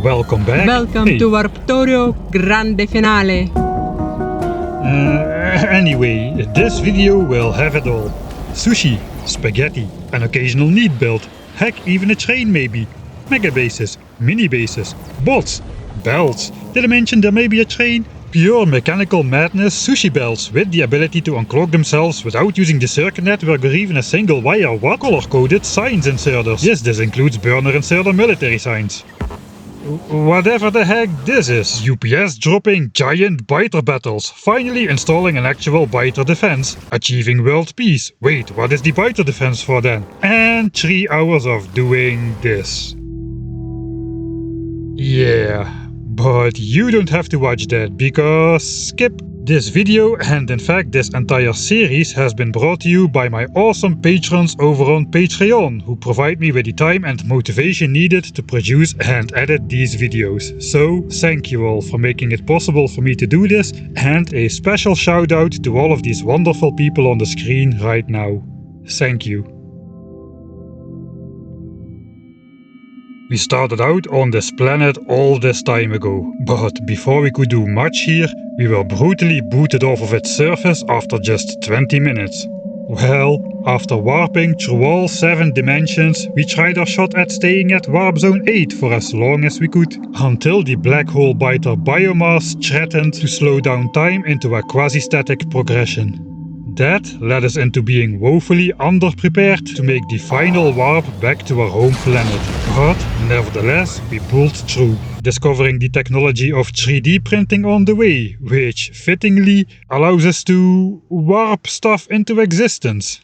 welcome back. Welcome to Warptorio Grande finale. Anyway, this video will have it all. Sushi, spaghetti, an occasional neat build, heck even a train maybe, megabases, mini bases, bots, belts, did I mention there may be a train? Pure mechanical madness, sushi belts with the ability to unclog themselves without using the circuit network or even a single wire. What? Color-coded signs inserters. Yes, this includes burner inserter military signs. Whatever the heck this is. UPS dropping giant biter battles, finally installing an actual biter defense, achieving world peace. Wait, what is the biter defense for then? And 3 hours of doing this. Yeah, but you don't have to watch that because skip. This video and in fact this entire series has been brought to you by my awesome patrons over on Patreon, who provide me with the time and motivation needed to produce and edit these videos. So thank you all for making it possible for me to do this, and a special shout out to all of these wonderful people on the screen right now. Thank you. We started out on this planet all this time ago, but before we could do much here, we were brutally booted off of its surface after just 20 minutes. Well, after warping through all 7 dimensions, we tried our shot at staying at Warp Zone 8 for as long as we could, until the black hole biter biomass threatened to slow down time into a quasi-static progression. That led us into being woefully underprepared to make the final warp back to our home planet. But nevertheless, we pulled through, discovering the technology of 3D printing on the way, which fittingly allows us to warp stuff into existence.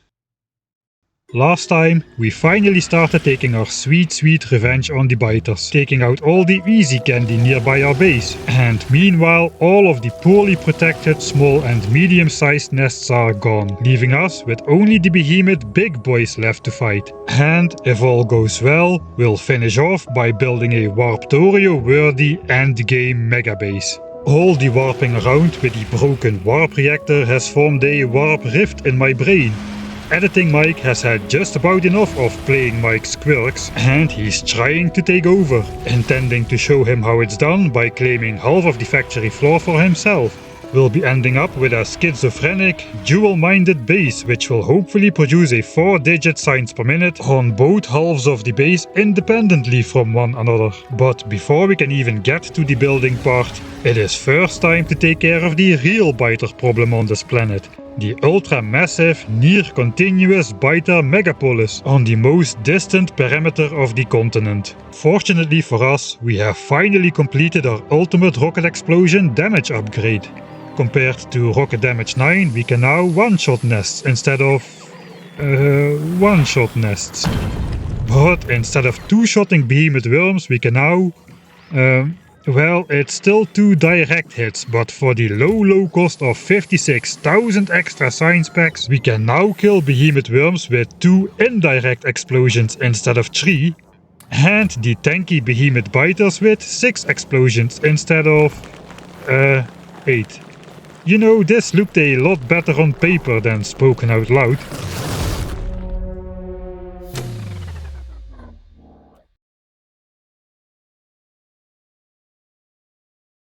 Last time, we finally started taking our sweet revenge on the biters, taking out all the easy candy nearby our base, and meanwhile all of the poorly protected small and medium-sized nests are gone, leaving us with only the behemoth big boys left to fight. And if all goes well, we'll finish off by building a Warptorio-worthy endgame megabase. All the warping around with the broken warp reactor has formed a warp rift in my brain. Editing Mike has had just about enough of playing Mike's quirks, and he's trying to take over, intending to show him how it's done by claiming half of the factory floor for himself. We'll be ending up with a schizophrenic, dual-minded base which will hopefully produce a 4-digit signs per minute on both halves of the base independently from one another. But before we can even get to the building part, it is first time to take care of the real biter problem on this planet. The ultra-massive, near-continuous biter megapolis on the most distant perimeter of the continent. Fortunately for us, we have finally completed our ultimate rocket explosion damage upgrade. Compared to rocket damage 9, we can now one-shot nests instead of one-shot nests. But instead of two-shotting behemoth worms, we can now well, it's still 2 direct hits, but for the low cost of 56,000 extra science packs, we can now kill behemoth worms with 2 indirect explosions instead of 3, and the tanky behemoth biters with 6 explosions instead of 8. You know, this looked a lot better on paper than spoken out loud.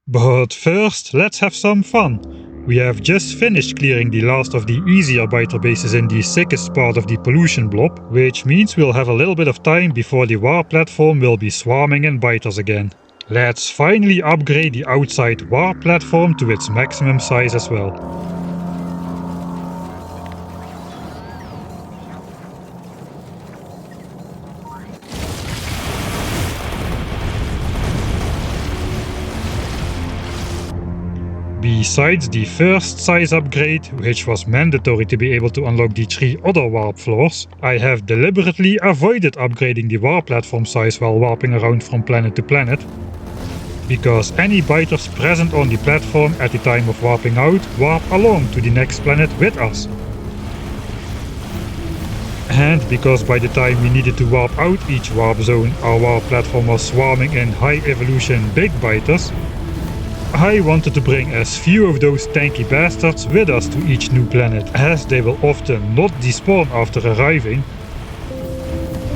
But first, let's have some fun. We have just finished clearing the last of the easier biter bases in the sickest part of the pollution blob, which means we'll have a little bit of time before the warp platform will be swarming in biters again. Let's finally upgrade the outside warp platform to its maximum size as well. Besides the first size upgrade, which was mandatory to be able to unlock the 3 other warp floors, I have deliberately avoided upgrading the warp platform size while warping around from planet to planet, because any biters present on the platform at the time of warping out warp along to the next planet with us. And because by the time we needed to warp out each warp zone, our warp platform was swarming in high evolution big biters, I wanted to bring as few of those tanky bastards with us to each new planet, as they will often not despawn after arriving,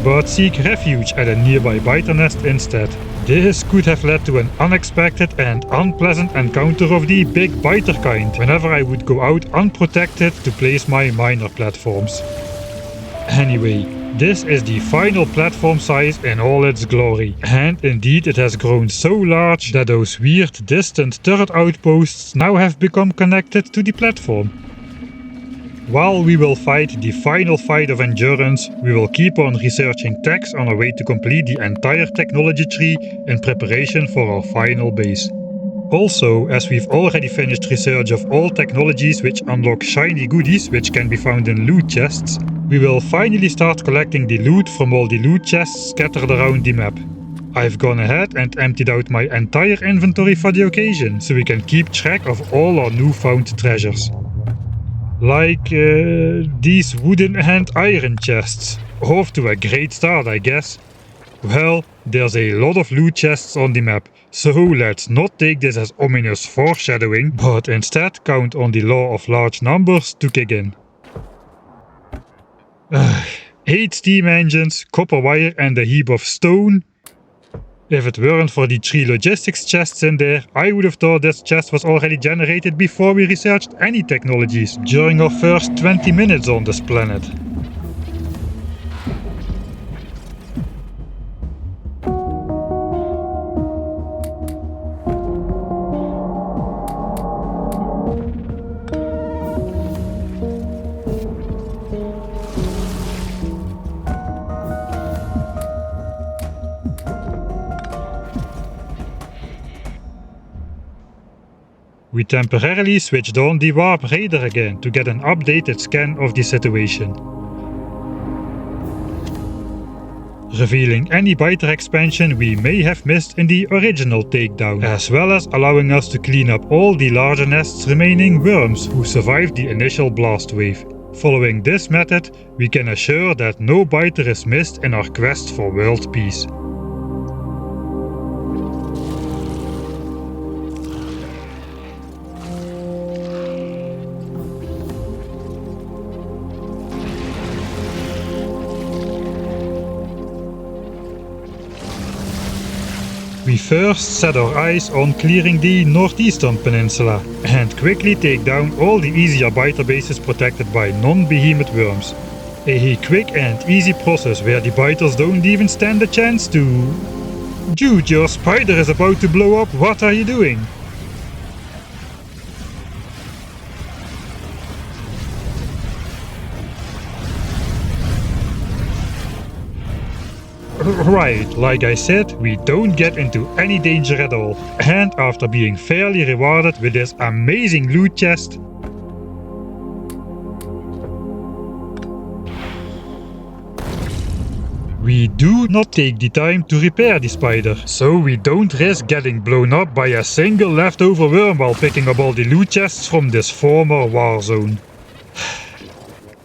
but seek refuge at a nearby biter nest instead. This could have led to an unexpected and unpleasant encounter of the big biter kind whenever I would go out unprotected to place my miner platforms. Anyway, this is the final platform size in all its glory, and indeed it has grown so large that those weird distant turret outposts now have become connected to the platform. While we will fight the final fight of endurance, we will keep on researching techs on our way to complete the entire technology tree in preparation for our final base. Also, as we've already finished research of all technologies which unlock shiny goodies which can be found in loot chests, we will finally start collecting the loot from all the loot chests scattered around the map. I've gone ahead and emptied out my entire inventory for the occasion, so we can keep track of all our newfound treasures. Like these wooden and iron chests. Off to a great start, I guess. Well, there's a lot of loot chests on the map, so let's not take this as ominous foreshadowing, but instead count on the law of large numbers to kick in. 8 steam engines, copper wire and a heap of stone. If it weren't for the 3 logistics chests in there, I would have thought this chest was already generated before we researched any technologies during our first 20 minutes on this planet. We temporarily switched on the warp radar again to get an updated scan of the situation, revealing any biter expansion we may have missed in the original takedown, as well as allowing us to clean up all the larger nest's remaining worms who survived the initial blast wave. Following this method, we can assure that no biter is missed in our quest for world peace. We first set our eyes on clearing the northeastern peninsula and quickly take down all the easier biter bases protected by non-behemoth worms. A quick and easy process where the biters don't even stand a chance to... Dude, your spider is about to blow up, what are you doing? Right, like I said, we don't get into any danger at all, and after being fairly rewarded with this amazing loot chest, we do not take the time to repair the spider, so we don't risk getting blown up by a single leftover worm while picking up all the loot chests from this former war zone.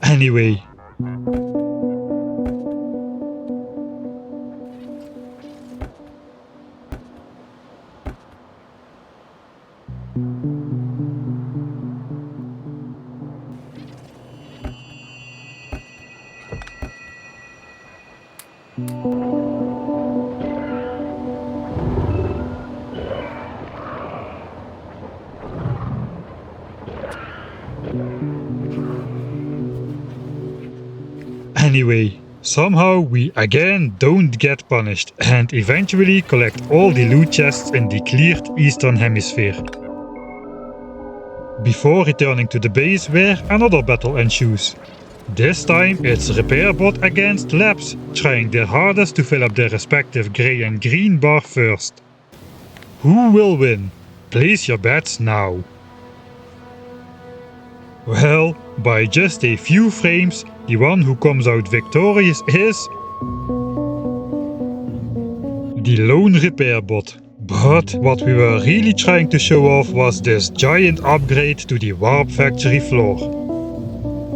Anyway. Anyway, somehow we again don't get punished and eventually collect all the loot chests in the cleared eastern hemisphere. Before returning to the base where another battle ensues. This time it's RepairBot against Labs, trying their hardest to fill up their respective grey and green bar first. Who will win? Place your bets now. Well, by just a few frames, the one who comes out victorious is... the lone RepairBot. But what we were really trying to show off was this giant upgrade to the warp factory floor.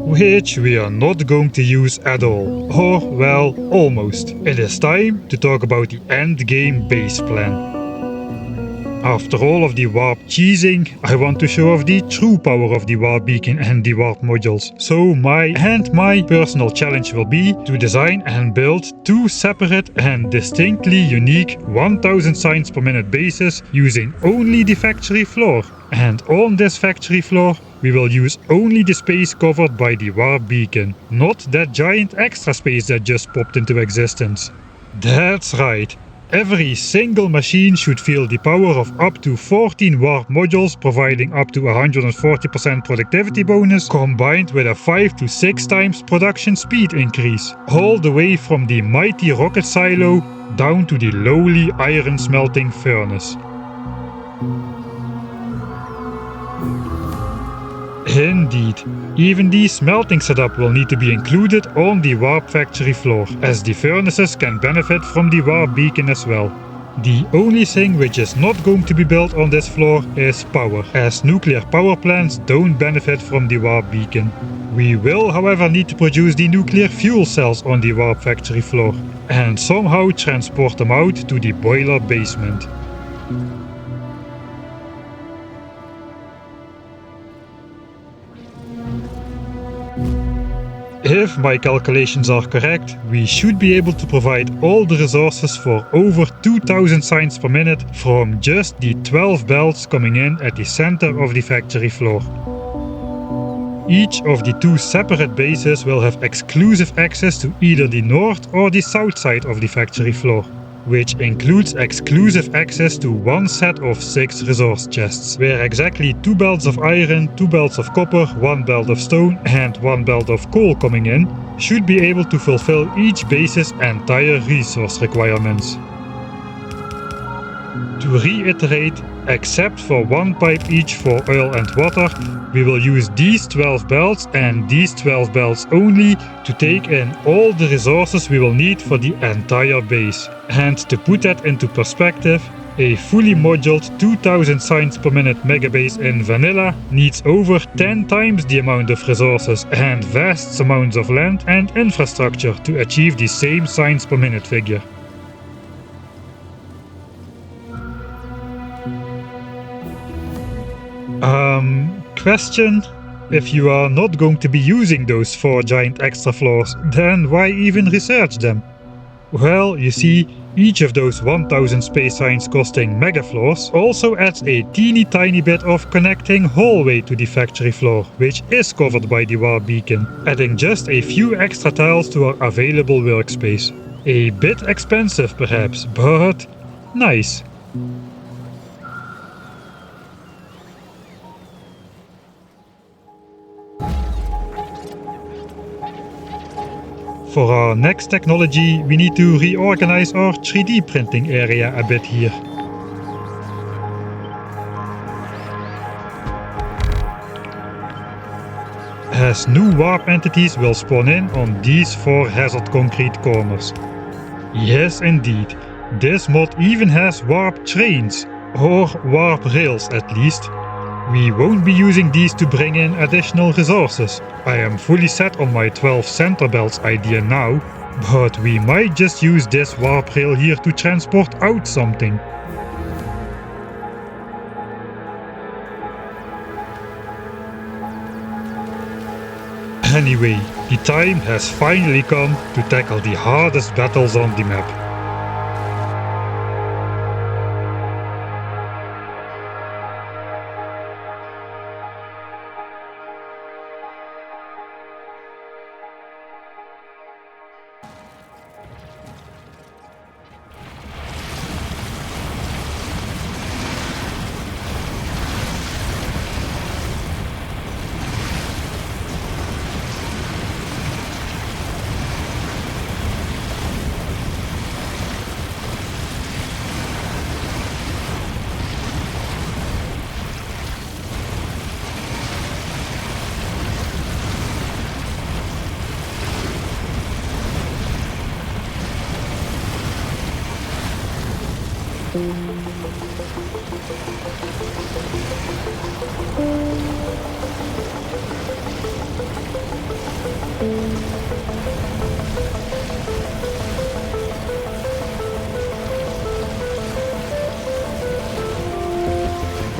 Which we are not going to use at all, or well, almost. It is time to talk about the endgame base plan. After all of the warp cheesing, I want to show off the true power of the warp beacon and the warp modules. So my personal challenge will be to design and build 2 separate and distinctly unique 1000 signs per minute bases using only the factory floor. And on this factory floor, we will use only the space covered by the warp beacon, not that giant extra space that just popped into existence. That's right. Every single machine should feel the power of up to 14 warp modules providing up to 140% productivity bonus combined with a 5 to 6 times production speed increase, all the way from the mighty rocket silo down to the lowly iron smelting furnace. Indeed, even the smelting setup will need to be included on the warp factory floor, as the furnaces can benefit from the warp beacon as well. The only thing which is not going to be built on this floor is power, as nuclear power plants don't benefit from the warp beacon. We will however need to produce the nuclear fuel cells on the warp factory floor, and somehow transport them out to the boiler basement. If my calculations are correct, we should be able to provide all the resources for over 2000 signs per minute from just the 12 belts coming in at the center of the factory floor. Each of the 2 separate bases will have exclusive access to either the north or the south side of the factory floor, which includes exclusive access to 1 set of 6 resource chests, where exactly 2 belts of iron, 2 belts of copper, 1 belt of stone and 1 belt of coal coming in should be able to fulfill each base's entire resource requirements. To reiterate, except for 1 pipe each for oil and water, we will use these 12 belts and these 12 belts only to take in all the resources we will need for the entire base. And to put that into perspective, a fully moduled 2000 signs per minute megabase in vanilla needs over 10 times the amount of resources and vast amounts of land and infrastructure to achieve the same signs per minute figure. Question? If you are not going to be using those 4 giant extra floors, then why even research them? Well, you see, each of those 1000 space signs costing mega floors also adds a teeny tiny bit of connecting hallway to the factory floor, which is covered by the warp beacon, adding just a few extra tiles to our available workspace. A bit expensive perhaps, but nice. For our next technology, we need to reorganize our 3D printing area a bit here. As new warp entities will spawn in on these 4 hazard concrete corners. Yes indeed, this mod even has warp trains, or warp rails at least. We won't be using these to bring in additional resources. I am fully set on my 12 center belts idea now, but we might just use this warp rail here to transport out something. Anyway, the time has finally come to tackle the hardest battles on the map.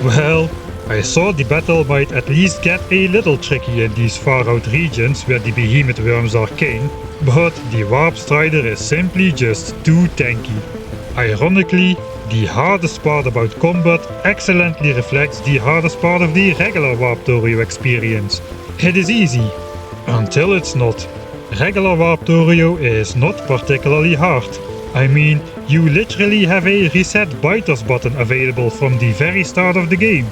Well, I thought the battle might at least get a little tricky in these far out regions where the behemoth worms are king, but the Warp Strider is simply just too tanky. Ironically, the hardest part about combat excellently reflects the hardest part of the regular Warptorio experience. It is easy, until it's not. Regular Warptorio is not particularly hard. I mean, you literally have a reset biters button available from the very start of the game.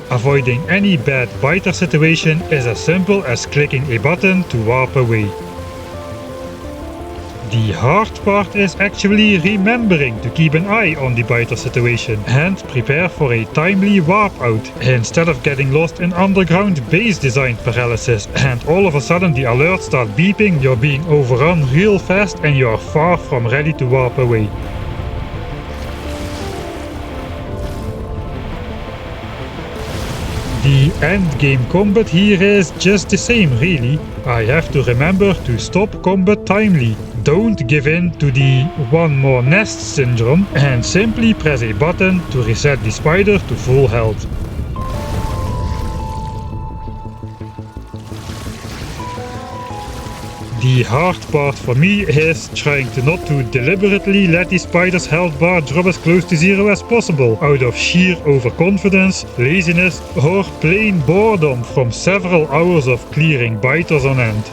Avoiding any bad biter situation is as simple as clicking a button to warp away. The hard part is actually remembering to keep an eye on the biter situation and prepare for a timely warp out, instead of getting lost in underground base design paralysis and all of a sudden the alerts start beeping, you're being overrun real fast and you're far from ready to warp away. The endgame combat here is just the same really. I have to remember to stop combat timely. Don't give in to the one more nest syndrome and simply press a button to reset the spider to full health. The hard part for me is trying to not to deliberately let the spider's health bar drop as close to zero as possible out of sheer overconfidence, laziness or plain boredom from several hours of clearing biters on end.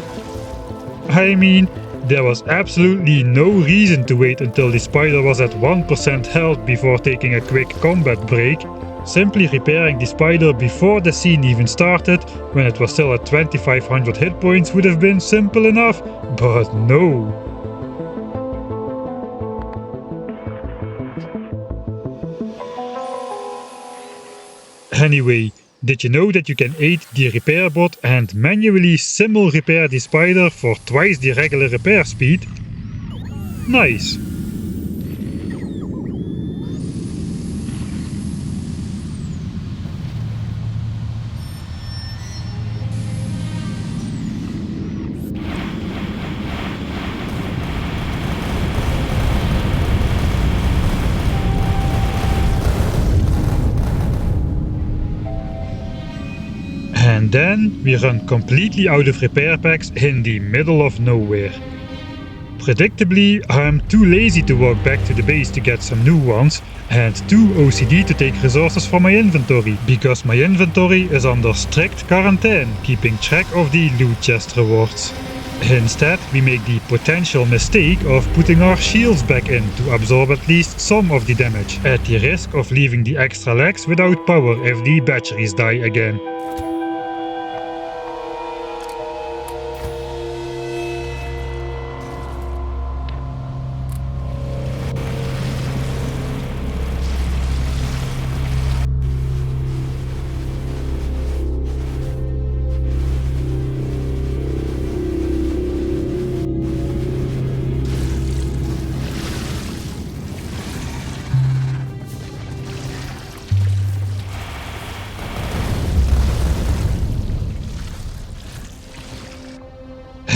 I mean, there was absolutely no reason to wait until the spider was at 1% health before taking a quick combat break. Simply repairing the spider before the scene even started, when it was still at 2500 hit points, would have been simple enough, but no. Anyway, did you know that you can aid the repair bot and manually simul repair the spider for twice the regular repair speed? Nice. And then we run completely out of repair packs in the middle of nowhere. Predictably, I'm too lazy to walk back to the base to get some new ones, and too OCD to take resources from my inventory, because my inventory is under strict quarantine, keeping track of the loot chest rewards. Instead, we make the potential mistake of putting our shields back in to absorb at least some of the damage, at the risk of leaving the extra legs without power if the batteries die again.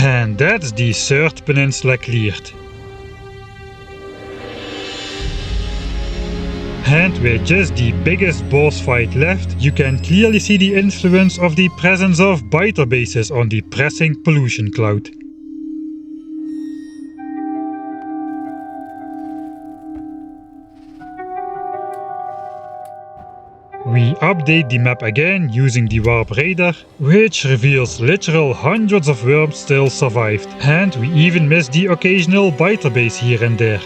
And that's the third peninsula cleared. And with just the biggest boss fight left, you can clearly see the influence of the presence of biter bases on the pressing pollution cloud. We update the map again using the warp radar, which reveals literal hundreds of worms still survived, and we even miss the occasional biter base here and there.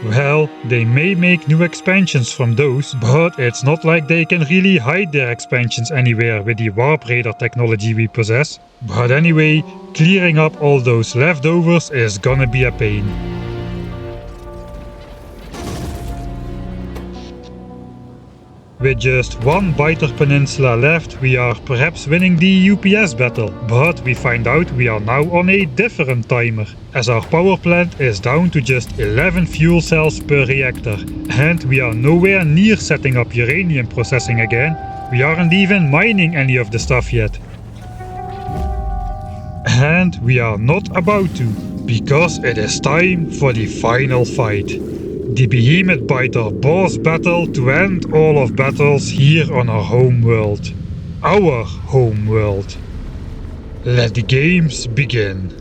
Well, they may make new expansions from those, but it's not like they can really hide their expansions anywhere with the warp radar technology we possess. But anyway, clearing up all those leftovers is gonna be a pain. With just one biter peninsula left, we are perhaps winning the UPS battle, but we find out we are now on a different timer, as our power plant is down to just 11 fuel cells per reactor, and we are nowhere near setting up uranium processing again. We aren't even mining any of the stuff yet. And we are not about to, because it is time for the final fight. The Behemoth Biter boss battle to end all of battles here on our home world. Our home world. Let the games begin.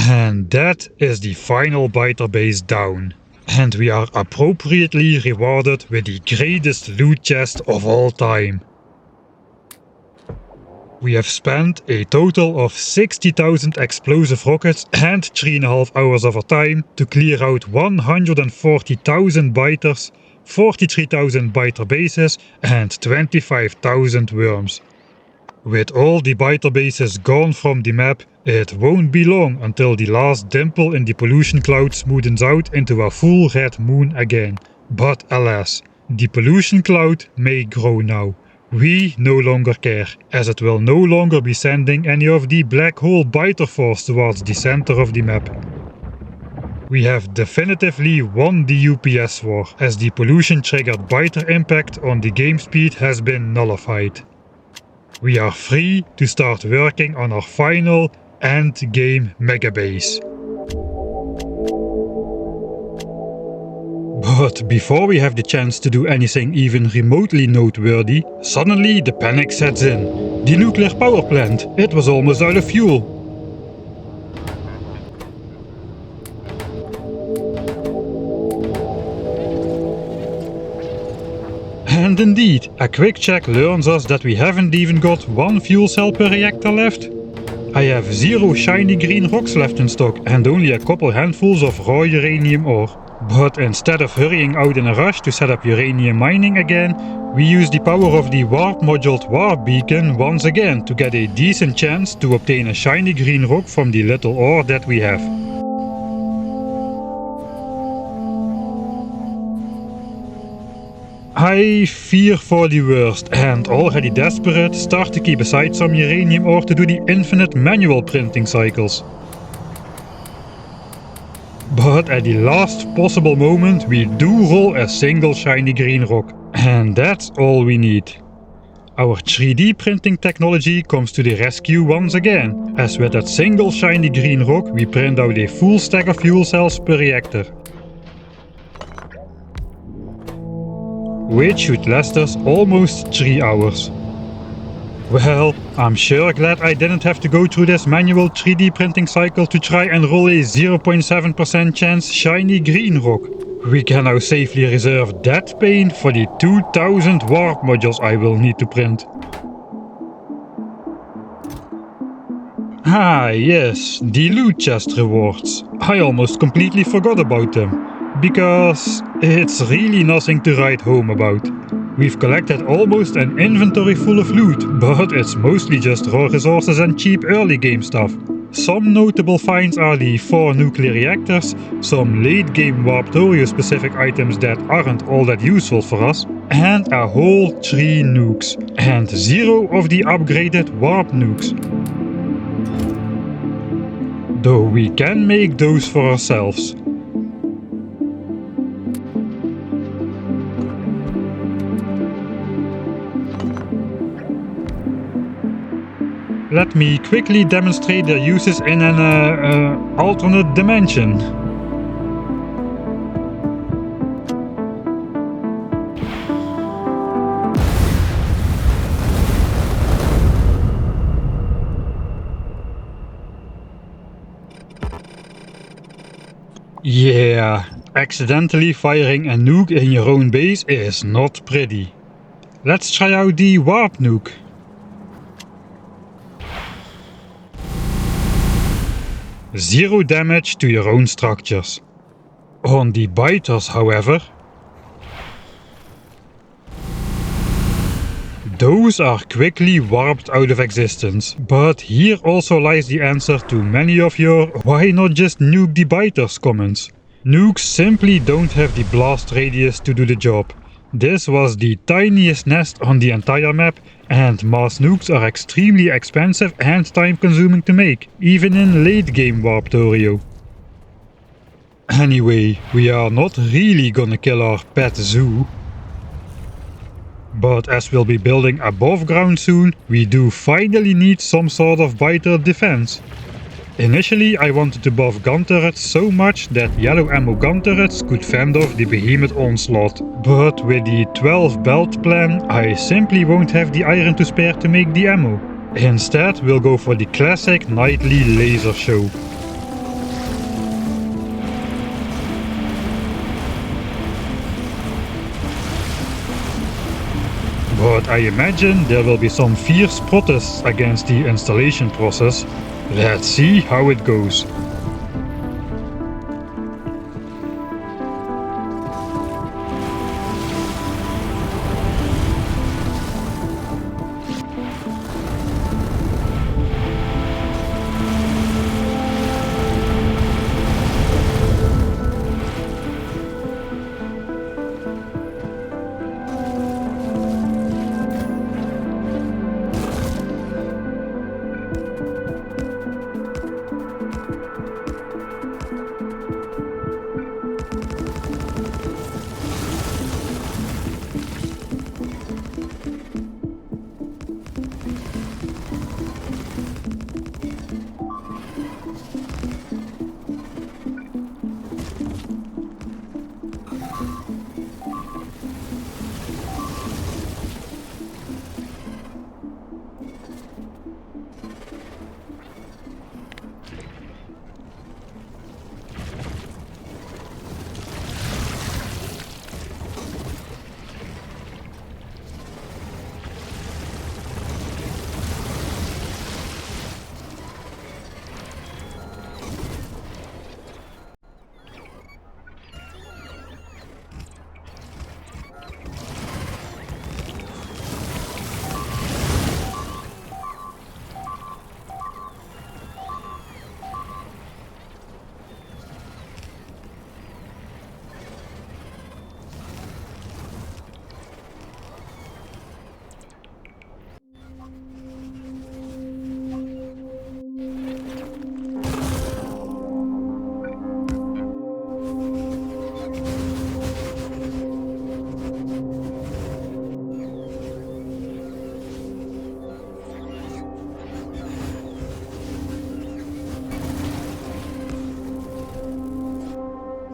And that is the final biter base down. And we are appropriately rewarded with the greatest loot chest of all time. We have spent a total of 60,000 explosive rockets and 3.5 hours of our time to clear out 140,000 biters, 43,000 biter bases and 25,000 worms. With all the biter bases gone from the map, it won't be long until the last dimple in the pollution cloud smoothens out into a full red moon again. But alas, the pollution cloud may grow now. We no longer care, as it will no longer be sending any of the black hole biter force towards the center of the map. We have definitively won the UPS war, as the pollution triggered biter impact on the game speed has been nullified. We are free to start working on our final end game MegaBase. But before we have the chance to do anything even remotely noteworthy, suddenly the panic sets in. The nuclear power plant, it was almost out of fuel. And indeed, a quick check learns us that we haven't even got one fuel cell per reactor left. I have 0 shiny green rocks left in stock and only a couple handfuls of raw uranium ore. But instead of hurrying out in a rush to set up uranium mining again, we use the power of the warp moduled warp beacon once again to get a decent chance to obtain a shiny green rock from the little ore that we have. I fear for the worst and, already desperate, start to keep aside some uranium ore to do the infinite manual printing cycles. But at the last possible moment we do roll a single shiny green rock. And that's all we need. Our 3D printing technology comes to the rescue once again, as with that single shiny green rock we print out a full stack of fuel cells per reactor. Which should last us almost 3 hours. Well, I'm sure glad I didn't have to go through this manual 3D printing cycle to try and roll a 0.7% chance shiny green rock. We can now safely reserve that pain for the 2000 warp modules I will need to print. Ah yes, the loot chest rewards. I almost completely forgot about them. Because it's really nothing to write home about. We've collected almost an inventory full of loot, but it's mostly just raw resources and cheap early game stuff. Some notable finds are the 4 nuclear reactors, some late game Warptorio specific items that aren't all that useful for us, and a whole 3 nukes, and 0 of the upgraded warp nukes. Though we can make those for ourselves. Let me quickly demonstrate their uses in an alternate dimension. Yeah, accidentally firing a nuke in your own base is not pretty. Let's try out the warp nuke. Zero damage to your own structures. On the biters, however, those are quickly warped out of existence. But here also lies the answer to many of your "why not just nuke the biters" comments. Nukes simply don't have the blast radius to do the job. This was the tiniest nest on the entire map, and mass nukes are extremely expensive and time consuming to make, even in late game Warptorio. Anyway, we are not really gonna kill our pet zoo. But as we'll be building above ground soon, we do finally need some sort of biter defense. Initially I wanted to buff gun turrets so much that yellow ammo gun turrets could fend off the behemoth onslaught. But with the 12 belt plan, I simply won't have the iron to spare to make the ammo. Instead we'll go for the classic nightly laser show. But I imagine there will be some fierce protests against the installation process. Let's see how it goes.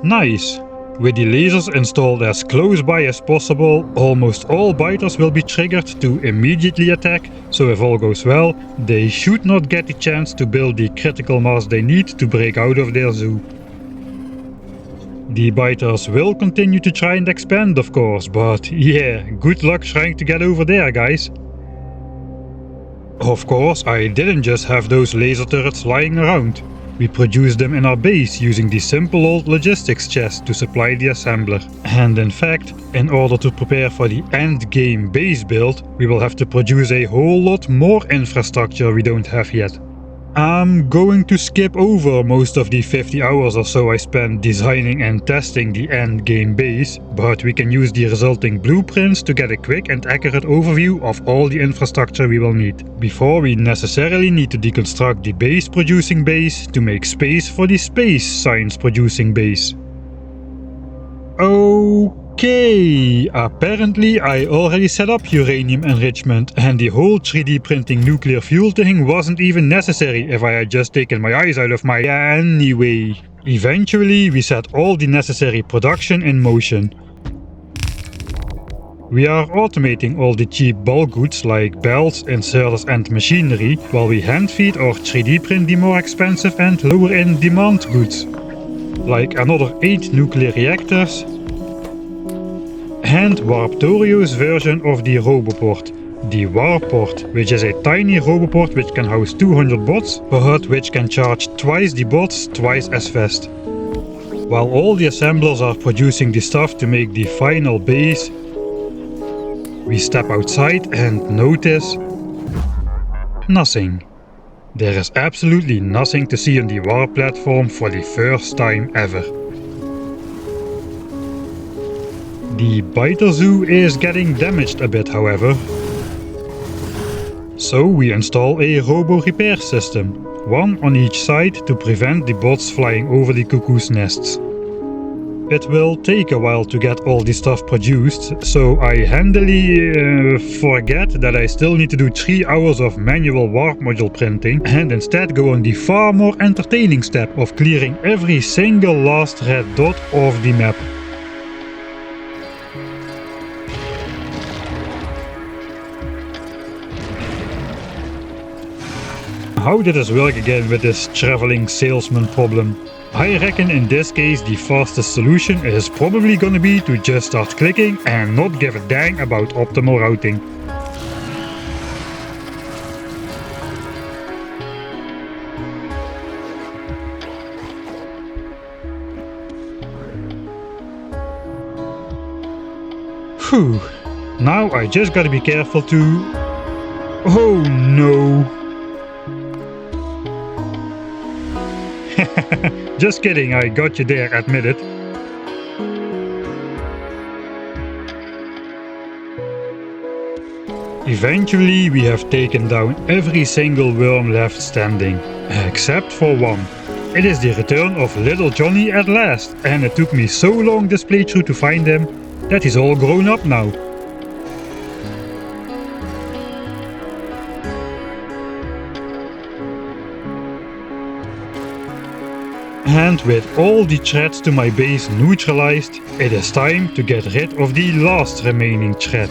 Nice! With the lasers installed as close by as possible, almost all biters will be triggered to immediately attack, so if all goes well, they should not get the chance to build the critical mass they need to break out of their zoo. The biters will continue to try and expand, of course, but yeah, good luck trying to get over there, guys. Of course, I didn't just have those laser turrets lying around. We produced them in our base using the simple old logistics chest to supply the assembler. And in fact, in order to prepare for the endgame base build, we will have to produce a whole lot more infrastructure we don't have yet. I'm going to skip over most of the 50 hours or so I spent designing and testing the endgame base, but we can use the resulting blueprints to get a quick and accurate overview of all the infrastructure we will need, before we necessarily need to deconstruct the base producing base to make space for the space science producing base. Okay, apparently I already set up uranium enrichment and the whole 3D printing nuclear fuel thing wasn't even necessary if I had just taken my eyes out of my anyway. Eventually we set all the necessary production in motion. We are automating all the cheap bulk goods like belts, inserters and machinery, while we hand feed or 3D print the more expensive and lower in demand goods, like another 8 nuclear reactors and Warptorio's version of the Roboport, the Warport, which is a tiny Roboport which can house 200 bots, but which can charge twice the bots twice as fast. While all the assemblers are producing the stuff to make the final base, we step outside and notice nothing. There is absolutely nothing to see on the warp platform for the first time ever. The biter zoo is getting damaged a bit, however. So we install a robo repair system, one on each side to prevent the bots flying over the cuckoo's nests. It will take a while to get all the stuff produced, so I handily forget that I still need to do 3 hours of manual warp module printing and instead go on the far more entertaining step of clearing every single last red dot off the map. How did this work again with this traveling salesman problem? I reckon in this case the fastest solution is probably gonna be to just start clicking and not give a dang about optimal routing. Phew, now I just gotta be careful to... Oh no! Just kidding, I got you there, admit it. Eventually we have taken down every single worm left standing, except for one. It is the return of little Johnny at last, and it took me so long this playthrough to find him that he's all grown up now. And with all the threats to my base neutralized, it is time to get rid of the last remaining threat.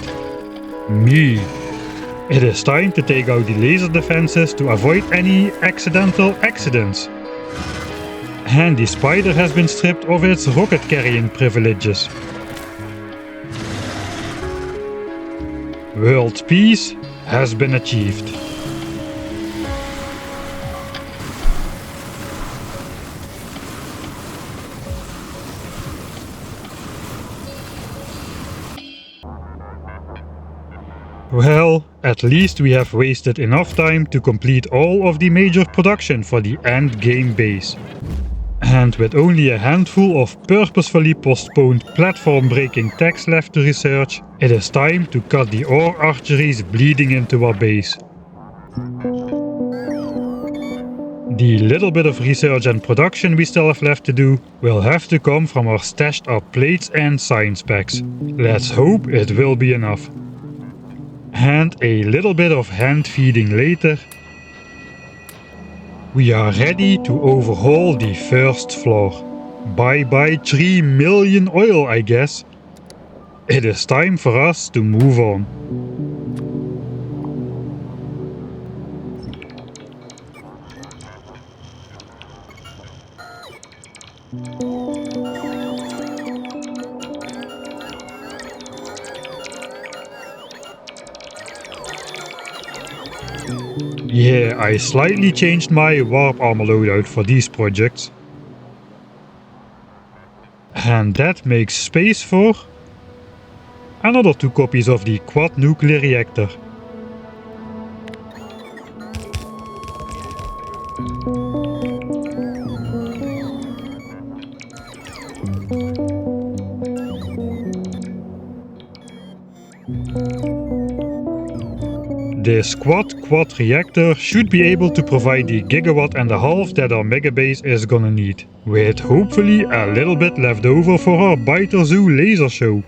Me. It is time to take out the laser defenses to avoid any accidental accidents. And the spider has been stripped of its rocket carrying privileges. World peace has been achieved. Well, at least we have wasted enough time to complete all of the major production for the endgame base. And with only a handful of purposefully postponed platform-breaking techs left to research, it is time to cut the ore arteries bleeding into our base. The little bit of research and production we still have left to do will have to come from our stashed up plates and science packs. Let's hope it will be enough. And a little bit of hand feeding later, we are ready to overhaul the first floor. Bye bye 3 million oil, I guess. It is time for us to move on. Yeah, I slightly changed my warp armor loadout for these projects. And that makes space for another 2 copies of the quad nuclear reactor. This quad reactor should be able to provide the gigawatt and a half that our MegaBase is gonna need, with hopefully a little bit left over for our Biter Zoo laser show.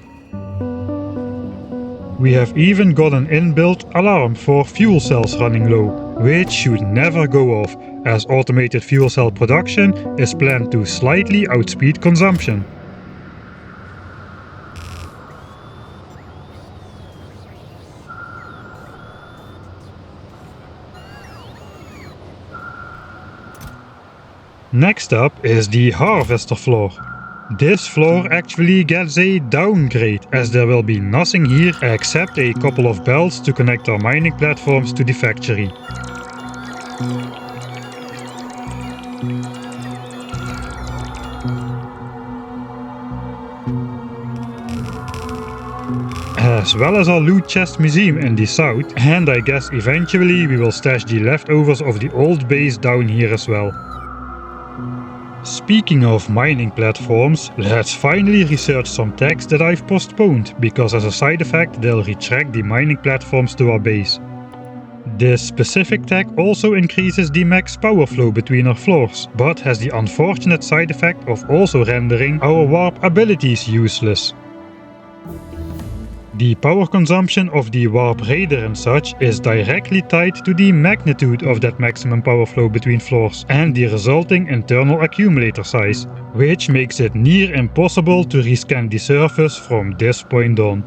We have even got an inbuilt alarm for fuel cells running low, which should never go off, as automated fuel cell production is planned to slightly outspeed consumption. Next up is the harvester floor. This floor actually gets a downgrade, as there will be nothing here except a couple of belts to connect our mining platforms to the factory. As well as our loot chest museum in the south, and I guess eventually we will stash the leftovers of the old base down here as well. Speaking of mining platforms, let's finally research some techs that I've postponed, because as a side effect they'll retract the mining platforms to our base. This specific tech also increases the max power flow between our floors, but has the unfortunate side effect of also rendering our warp abilities useless. The power consumption of the warp raider and such is directly tied to the magnitude of that maximum power flow between floors and the resulting internal accumulator size, which makes it near impossible to rescan the surface from this point on.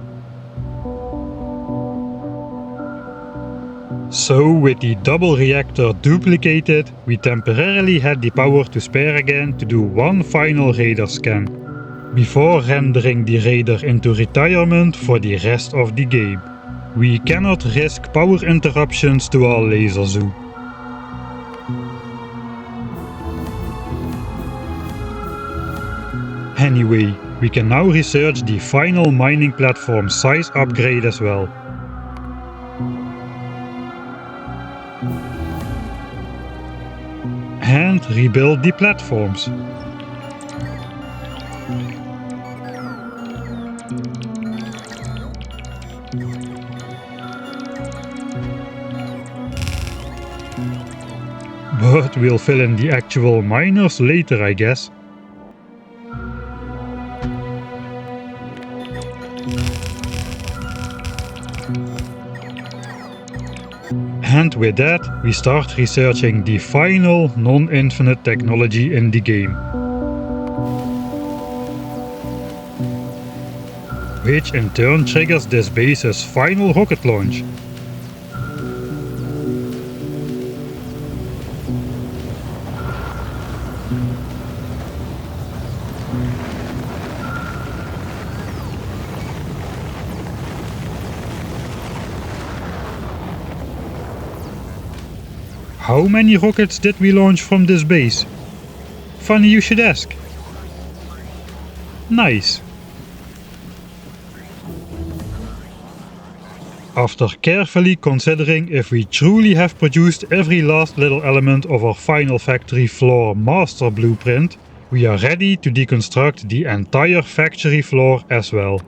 So with the double reactor duplicated, we temporarily had the power to spare again to do one final raider scan, before rendering the raider into retirement for the rest of the game. We cannot risk power interruptions to our laser zoo. Anyway, we can now research the final mining platform size upgrade as well. And rebuild the platforms. But we'll fill in the actual miners later, I guess. And with that, we start researching the final non-infinite technology in the game, which in turn triggers this base's final rocket launch. How many rockets did we launch from this base? Funny you should ask. Nice. After carefully considering if we truly have produced every last little element of our final factory floor master blueprint, we are ready to deconstruct the entire factory floor as well.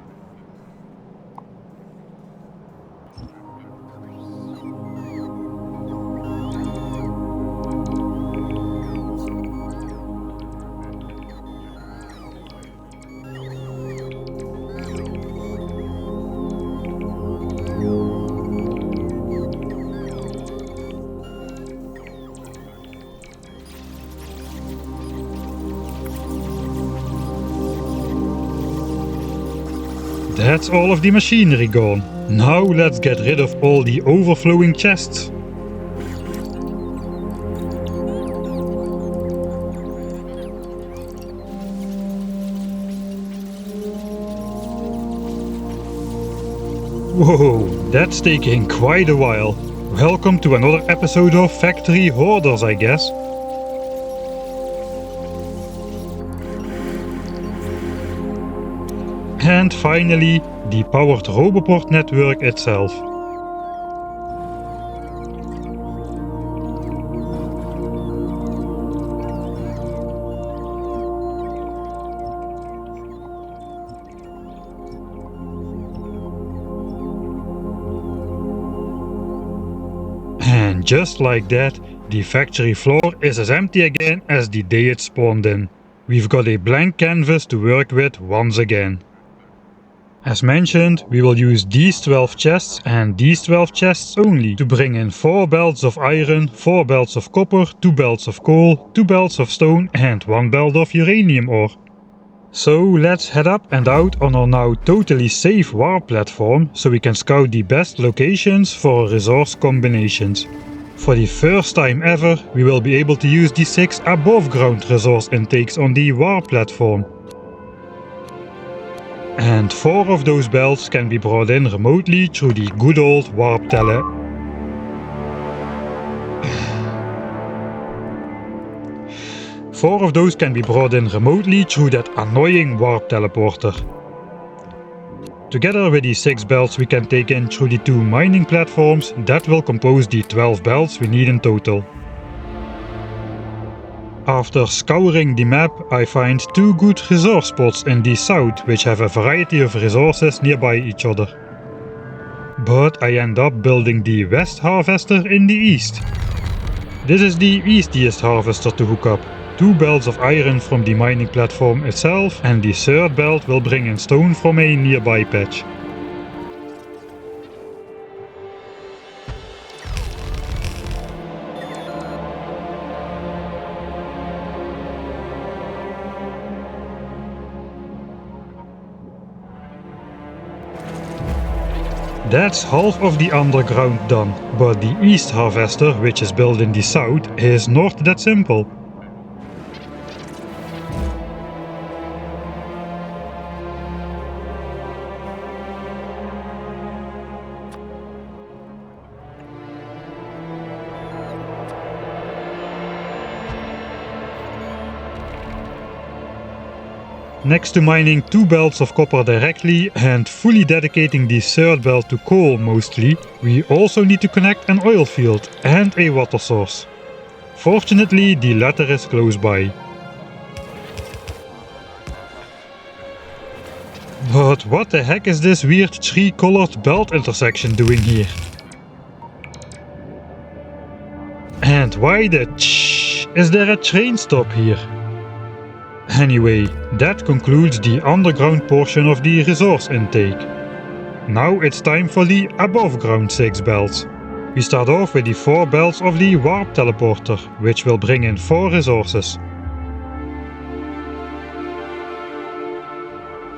That's all of the machinery gone. Now let's get rid of all the overflowing chests. Whoa, that's taking quite a while. Welcome to another episode of Factory Hoarders, I guess. And finally, the powered Roboport network itself. And just like that, the factory floor is as empty again as the day it spawned in. We've got a blank canvas to work with once again. As mentioned, we will use these 12 chests and these 12 chests only to bring in 4 belts of iron, 4 belts of copper, 2 belts of coal, 2 belts of stone and 1 belt of uranium ore. So let's head up and out on our now totally safe warp platform so we can scout the best locations for resource combinations. For the first time ever, we will be able to use the 6 above ground resource intakes on the warp platform. And 4 of those belts can be brought in remotely through the good old warp tele. Four of those can be brought in remotely through that annoying warp teleporter. Together with the 6 belts we can take in through the 2 mining platforms, that will compose the 12 belts we need in total. After scouring the map, I find 2 good resource spots in the south which have a variety of resources nearby each other. But I end up building the west harvester in the east. This is the eastiest harvester to hook up. 2 belts of iron from the mining platform itself, and the 3rd belt will bring in stone from a nearby patch. That's half of the underground done, but the east harvester, which is built in the south, is not that simple. Next to mining 2 belts of copper directly and fully dedicating the 3rd belt to coal mostly, we also need to connect an oil field and a water source. Fortunately, the latter is close by. But what the heck is this weird 3-colored belt intersection doing here? And why the is there a train stop here? Anyway, that concludes the underground portion of the resource intake. Now it's time for the above ground 6 belts. We start off with the 4 belts of the warp teleporter, which will bring in 4 resources.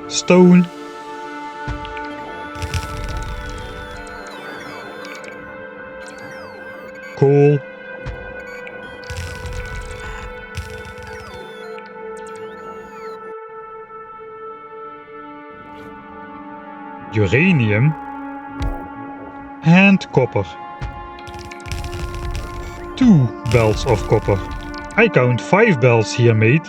Stone, coal, uranium and copper. 2 belts of copper. I count 5 belts here, mate.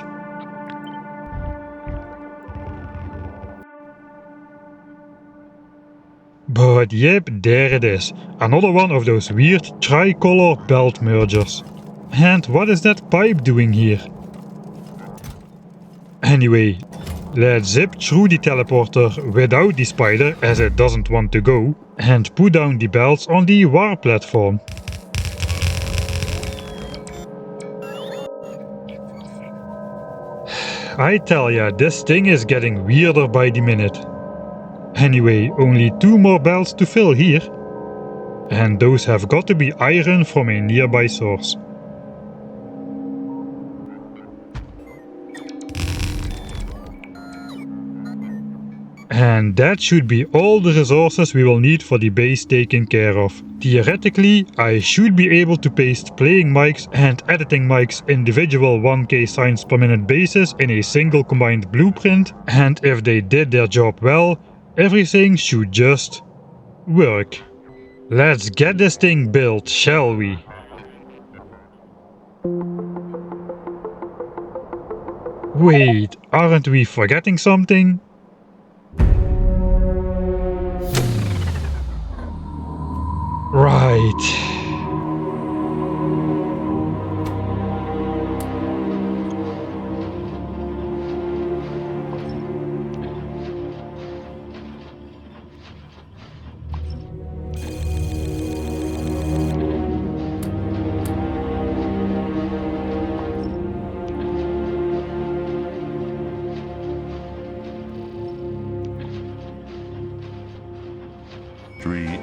But yep, there it is. Another one of those weird tricolor belt mergers. And what is that pipe doing here? Anyway, let's zip through the teleporter without the spider as it doesn't want to go and put down the belts on the warp platform. I tell ya, this thing is getting weirder by the minute. Anyway, only 2 more belts to fill here. And those have got to be iron from a nearby source. And that should be all the resources we will need for the base taken care of. Theoretically, I should be able to paste playing mics and editing mics individual 1k signs per minute bases in a single combined blueprint, and if they did their job well, everything should just work. Let's get this thing built, shall we? Wait, aren't we forgetting something? Right.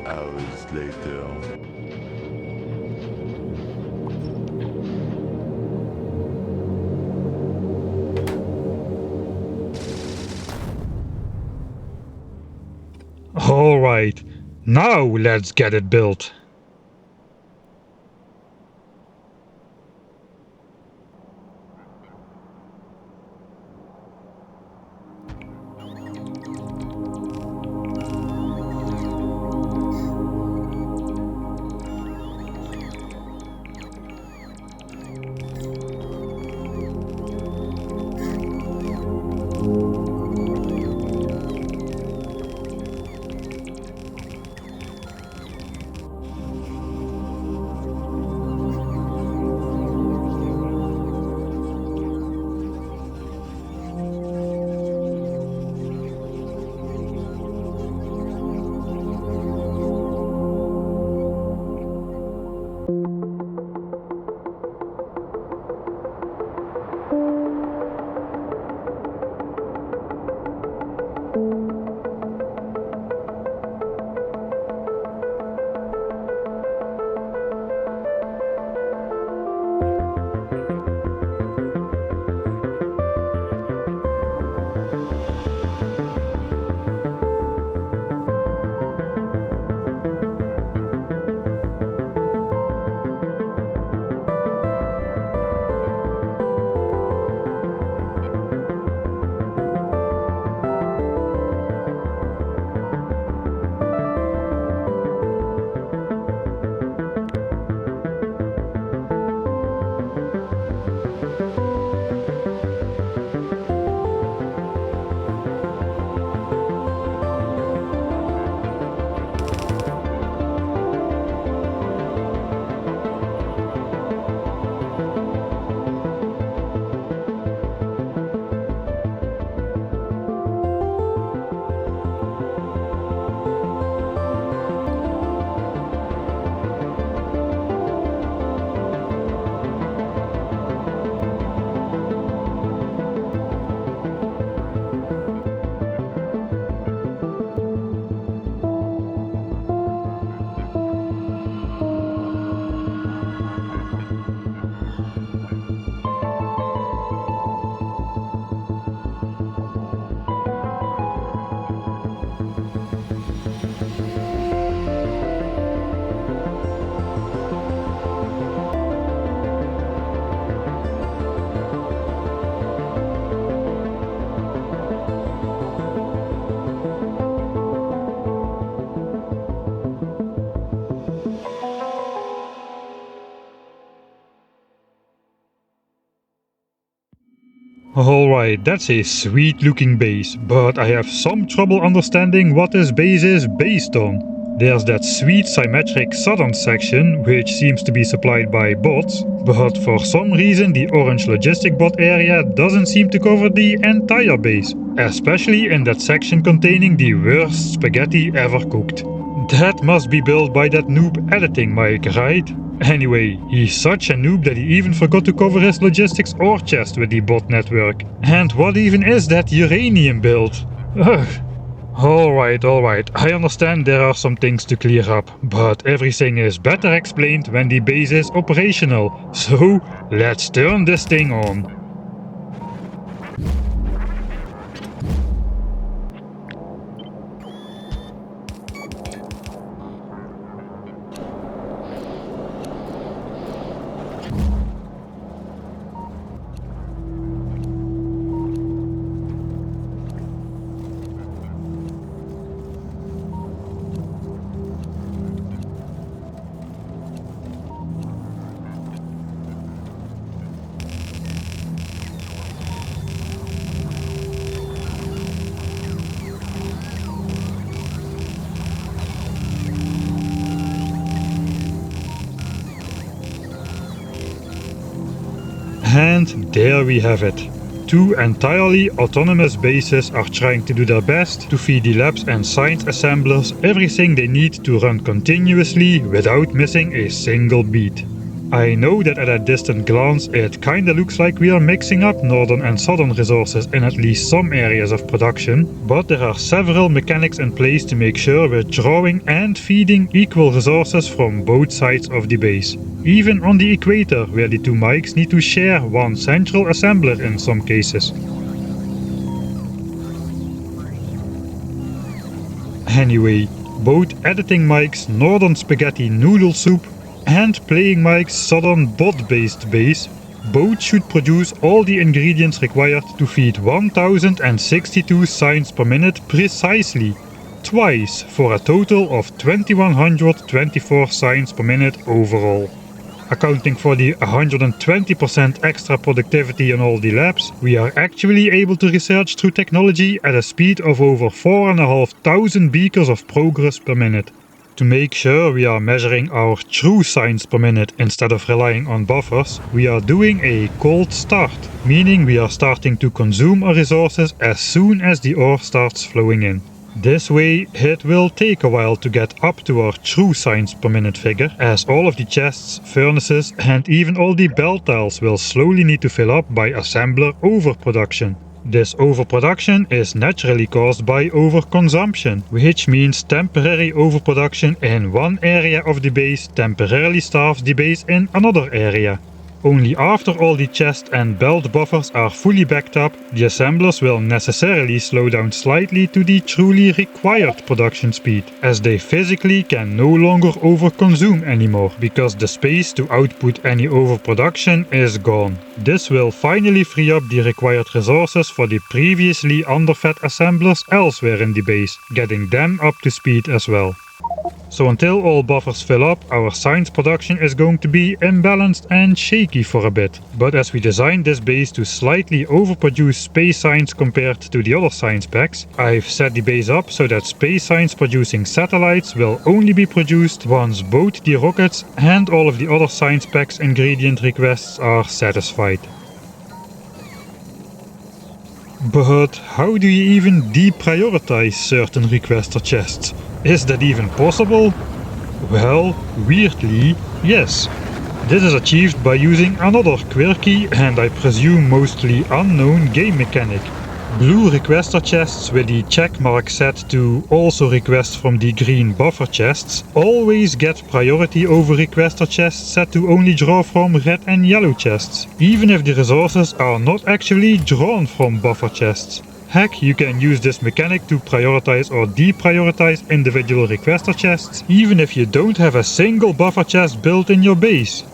Hours later. Alright, now let's get it built. Alright, that's a sweet looking base, but I have some trouble understanding what this base is based on. There's that sweet symmetric southern section, which seems to be supplied by bots, but for some reason the orange logistic bot area doesn't seem to cover the entire base, especially in that section containing the worst spaghetti ever cooked. That must be built by that noob editing mic, right? Anyway, he's such a noob that he even forgot to cover his logistics ore chest with the bot network. And what even is that uranium build? Ugh. Alright, I understand there are some things to clear up, but everything is better explained when the base is operational. So, let's turn this thing on. And there we have it. Two entirely autonomous bases are trying to do their best to feed the labs and science assemblers everything they need to run continuously without missing a single beat. I know that at a distant glance it kinda looks like we are mixing up northern and southern resources in at least some areas of production, but there are several mechanics in place to make sure we're drawing and feeding equal resources from both sides of the base. Even on the equator, where the two mics need to share one central assembler in some cases. Anyway, both editing mics Northern Spaghetti Noodle Soup and playing mics Southern Bot-based base both should produce all the ingredients required to feed 1062 signs per minute precisely, twice, for a total of 2124 signs per minute overall. Accounting for the 120% extra productivity in all the labs, we are actually able to research through technology at a speed of over 4,500 beakers of progress per minute. To make sure we are measuring our true signs per minute instead of relying on buffers, we are doing a cold start, meaning we are starting to consume our resources as soon as the ore starts flowing in. This way, it will take a while to get up to our true signs per minute figure, as all of the chests, furnaces and even all the bell tiles will slowly need to fill up by assembler overproduction. This overproduction is naturally caused by overconsumption, which means temporary overproduction in one area of the base temporarily starves the base in another area. Only after all the chest and belt buffers are fully backed up, the assemblers will necessarily slow down slightly to the truly required production speed, as they physically can no longer overconsume anymore, because the space to output any overproduction is gone. This will finally free up the required resources for the previously underfed assemblers elsewhere in the base, getting them up to speed as well. So until all buffers fill up, our science production is going to be imbalanced and shaky for a bit. But as we designed this base to slightly overproduce space science compared to the other science packs, I've set the base up so that space science producing satellites will only be produced once both the rockets and all of the other science packs ingredient requests are satisfied. But how do you even deprioritize certain requester chests? Is that even possible? Well, weirdly, yes. This is achieved by using another quirky and I presume mostly unknown game mechanic. Blue requester chests with the check mark set to also request from the green buffer chests always get priority over requester chests set to only draw from red and yellow chests, even if the resources are not actually drawn from buffer chests. Heck, you can use this mechanic to prioritize or deprioritize individual requester chests, even if you don't have a single buffer chest built in your base.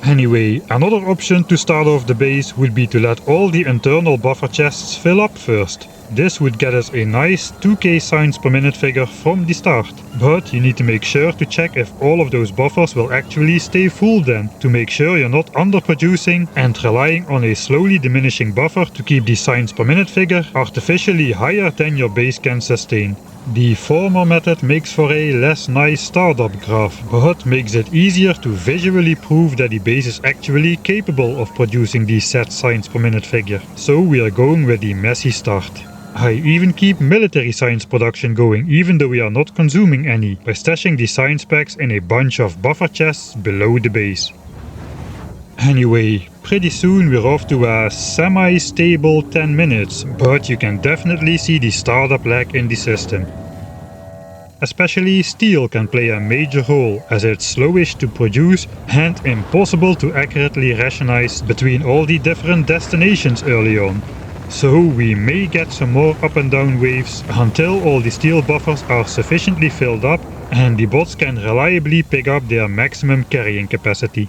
Anyway, another option to start off the base would be to let all the internal buffer chests fill up first. This would get us a nice 2k signs per minute figure from the start. But you need to make sure to check if all of those buffers will actually stay full then, to make sure you're not underproducing and relying on a slowly diminishing buffer to keep the signs per minute figure artificially higher than your base can sustain. The former method makes for a less nice startup graph, but makes it easier to visually prove that the base is actually capable of producing the set signs per minute figure. So we are going with the messy start. I even keep military science production going even though we are not consuming any, by stashing the science packs in a bunch of buffer chests below the base. Anyway, pretty soon we're off to a semi-stable 10 minutes, but you can definitely see the startup lag in the system. Especially steel can play a major role, as it's slowish to produce and impossible to accurately rationize between all the different destinations early on. So we may get some more up and down waves until all the steel buffers are sufficiently filled up and the bots can reliably pick up their maximum carrying capacity.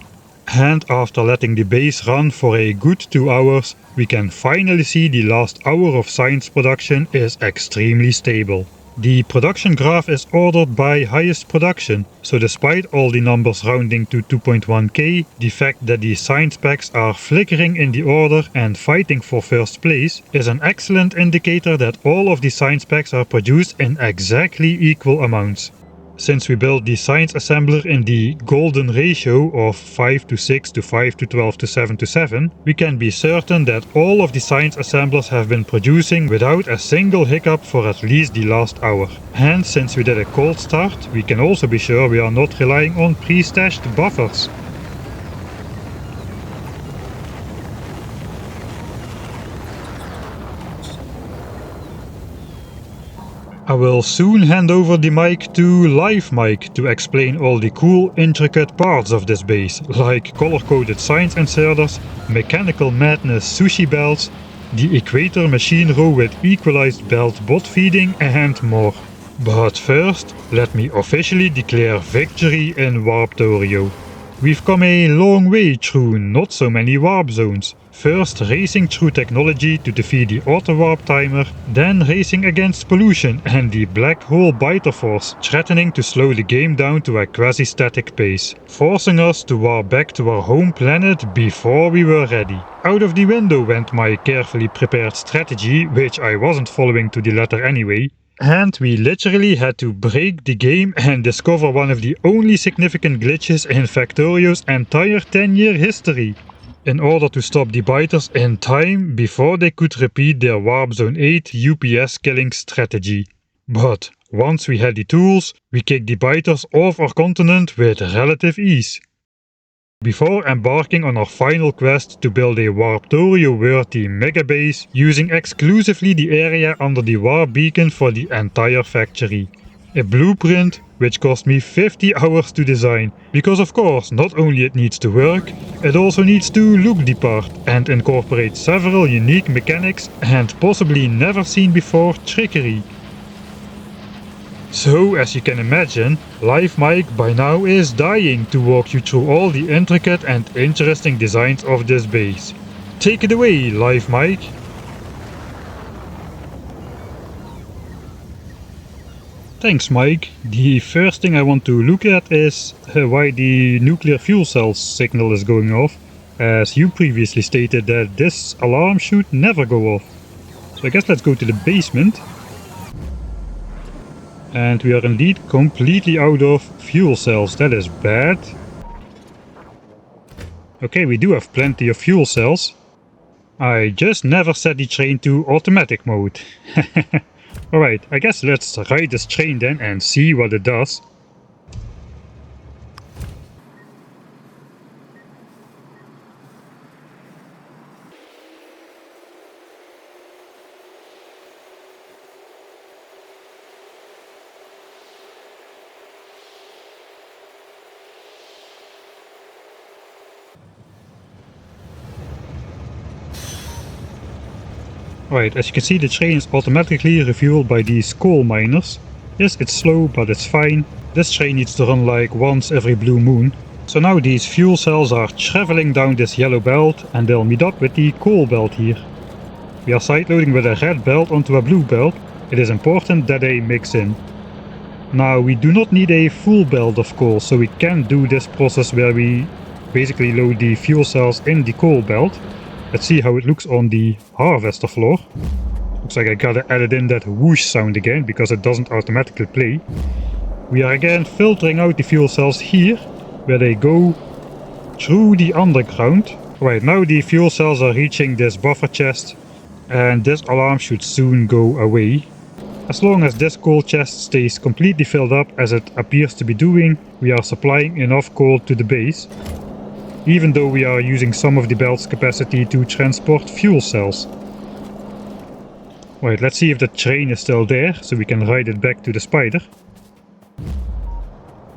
And after letting the base run for a good 2 hours, we can finally see the last hour of science production is extremely stable. The production graph is ordered by highest production, so despite all the numbers rounding to 2.1k, the fact that the science packs are flickering in the order and fighting for first place is an excellent indicator that all of the science packs are produced in exactly equal amounts. Since we built the science assembler in the golden ratio of 5 to 6 to 5 to 12 to 7 to 7, we can be certain that all of the science assemblers have been producing without a single hiccup for at least the last hour. And since we did a cold start, we can also be sure we are not relying on pre-stashed buffers. I will soon hand over the mic to Live Mike to explain all the cool, intricate parts of this base, like color-coded science inserters, mechanical madness sushi belts, the equator machine row with equalized belt bot feeding and more. But first, let me officially declare victory in Warptorio. We've come a long way through not so many warp zones. First racing through technology to defeat the auto-warp timer, then racing against pollution and the black hole biter force, threatening to slow the game down to a quasi-static pace, forcing us to warp back to our home planet before we were ready. Out of the window went my carefully prepared strategy, which I wasn't following to the letter anyway. And we literally had to break the game and discover one of the only significant glitches in Factorio's entire 10-year history, in order to stop the biters in time before they could repeat their Warp Zone 8 UPS killing strategy. But once we had the tools, we kicked the biters off our continent with relative ease. Before embarking on our final quest to build a Warptorio-worthy MegaBase using exclusively the area under the warp beacon for the entire factory. A blueprint which cost me 50 hours to design, because of course not only it needs to work, it also needs to look the part and incorporate several unique mechanics and possibly never seen before trickery. So, as you can imagine, Live Mike by now is dying to walk you through all the intricate and interesting designs of this base. Take it away, Live Mike! Thanks, Mike. The first thing I want to look at is why the nuclear fuel cell signal is going off, as you previously stated that this alarm should never go off. So I guess let's go to the basement. And we are indeed completely out of fuel cells, that is bad. Okay, we do have plenty of fuel cells. I just never set the train to automatic mode. Alright, I guess let's ride this train then and see what it does. Right, as you can see, the train is automatically refueled by these coal miners. Yes, it's slow, but it's fine. This train needs to run like once every blue moon. So now these fuel cells are traveling down this yellow belt and they'll meet up with the coal belt here. We are sideloading with a red belt onto a blue belt. It is important that they mix in. Now we do not need a full belt of coal, so we can do this process where we basically load the fuel cells in the coal belt. Let's see how it looks on the harvester floor. Looks like I gotta edit in that whoosh sound again because it doesn't automatically play. We are again filtering out the fuel cells here, where they go through the underground. Right, now the fuel cells are reaching this buffer chest and this alarm should soon go away. As long as this coal chest stays completely filled up as it appears to be doing, we are supplying enough coal to the base, even though we are using some of the belt's capacity to transport fuel cells. Right, let's see if the train is still there, so we can ride it back to the spider.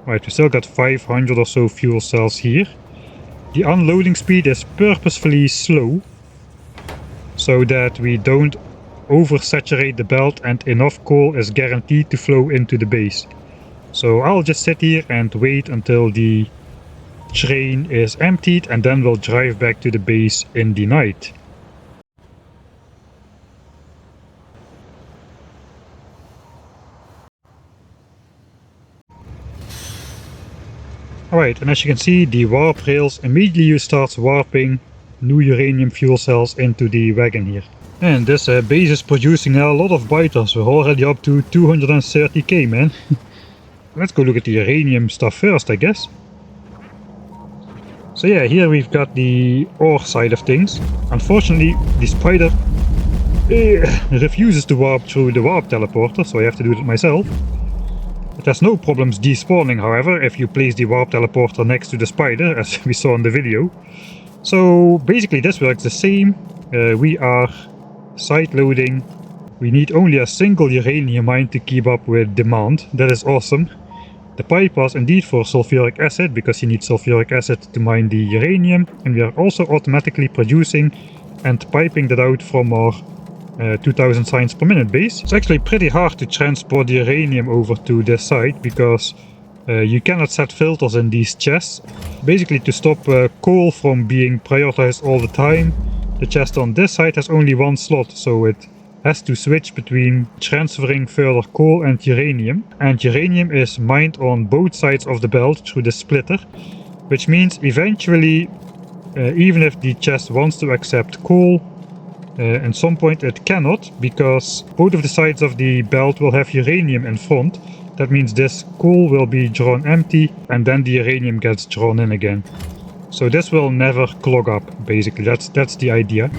Right, we still got 500 or so fuel cells here. The unloading speed is purposefully slow, so that we don't oversaturate the belt and enough coal is guaranteed to flow into the base. So I'll just sit here and wait until the train is emptied and then we'll drive back to the base in the night. Alright, and as you can see, the warp rails immediately starts warping new uranium fuel cells into the wagon here. And this base is producing a lot of biters. We're already up to 230k, man. Let's go look at the uranium stuff first, I guess. So yeah, here we've got the ore side of things. Unfortunately, the spider refuses to warp through the warp teleporter, so I have to do it myself. It has no problems despawning, however, if you place the warp teleporter next to the spider, as we saw in the video. So basically this works the same. We are side loading. We need only a single uranium mine to keep up with demand. That is awesome. The pipe was indeed for sulfuric acid, because you need sulfuric acid to mine the uranium, and we are also automatically producing and piping that out from our 2000 signs per minute base. It's actually pretty hard to transport the uranium over to this side, because you cannot set filters in these chests. Basically, to stop coal from being prioritized all the time, the chest on this side has only one slot, so it has to switch between transferring further coal and uranium. And uranium is mined on both sides of the belt through the splitter, which means eventually, even if the chest wants to accept coal, at some point it cannot, because both of the sides of the belt will have uranium in front. That means this coal will be drawn empty, and then the uranium gets drawn in again. So this will never clog up, basically. That's the idea.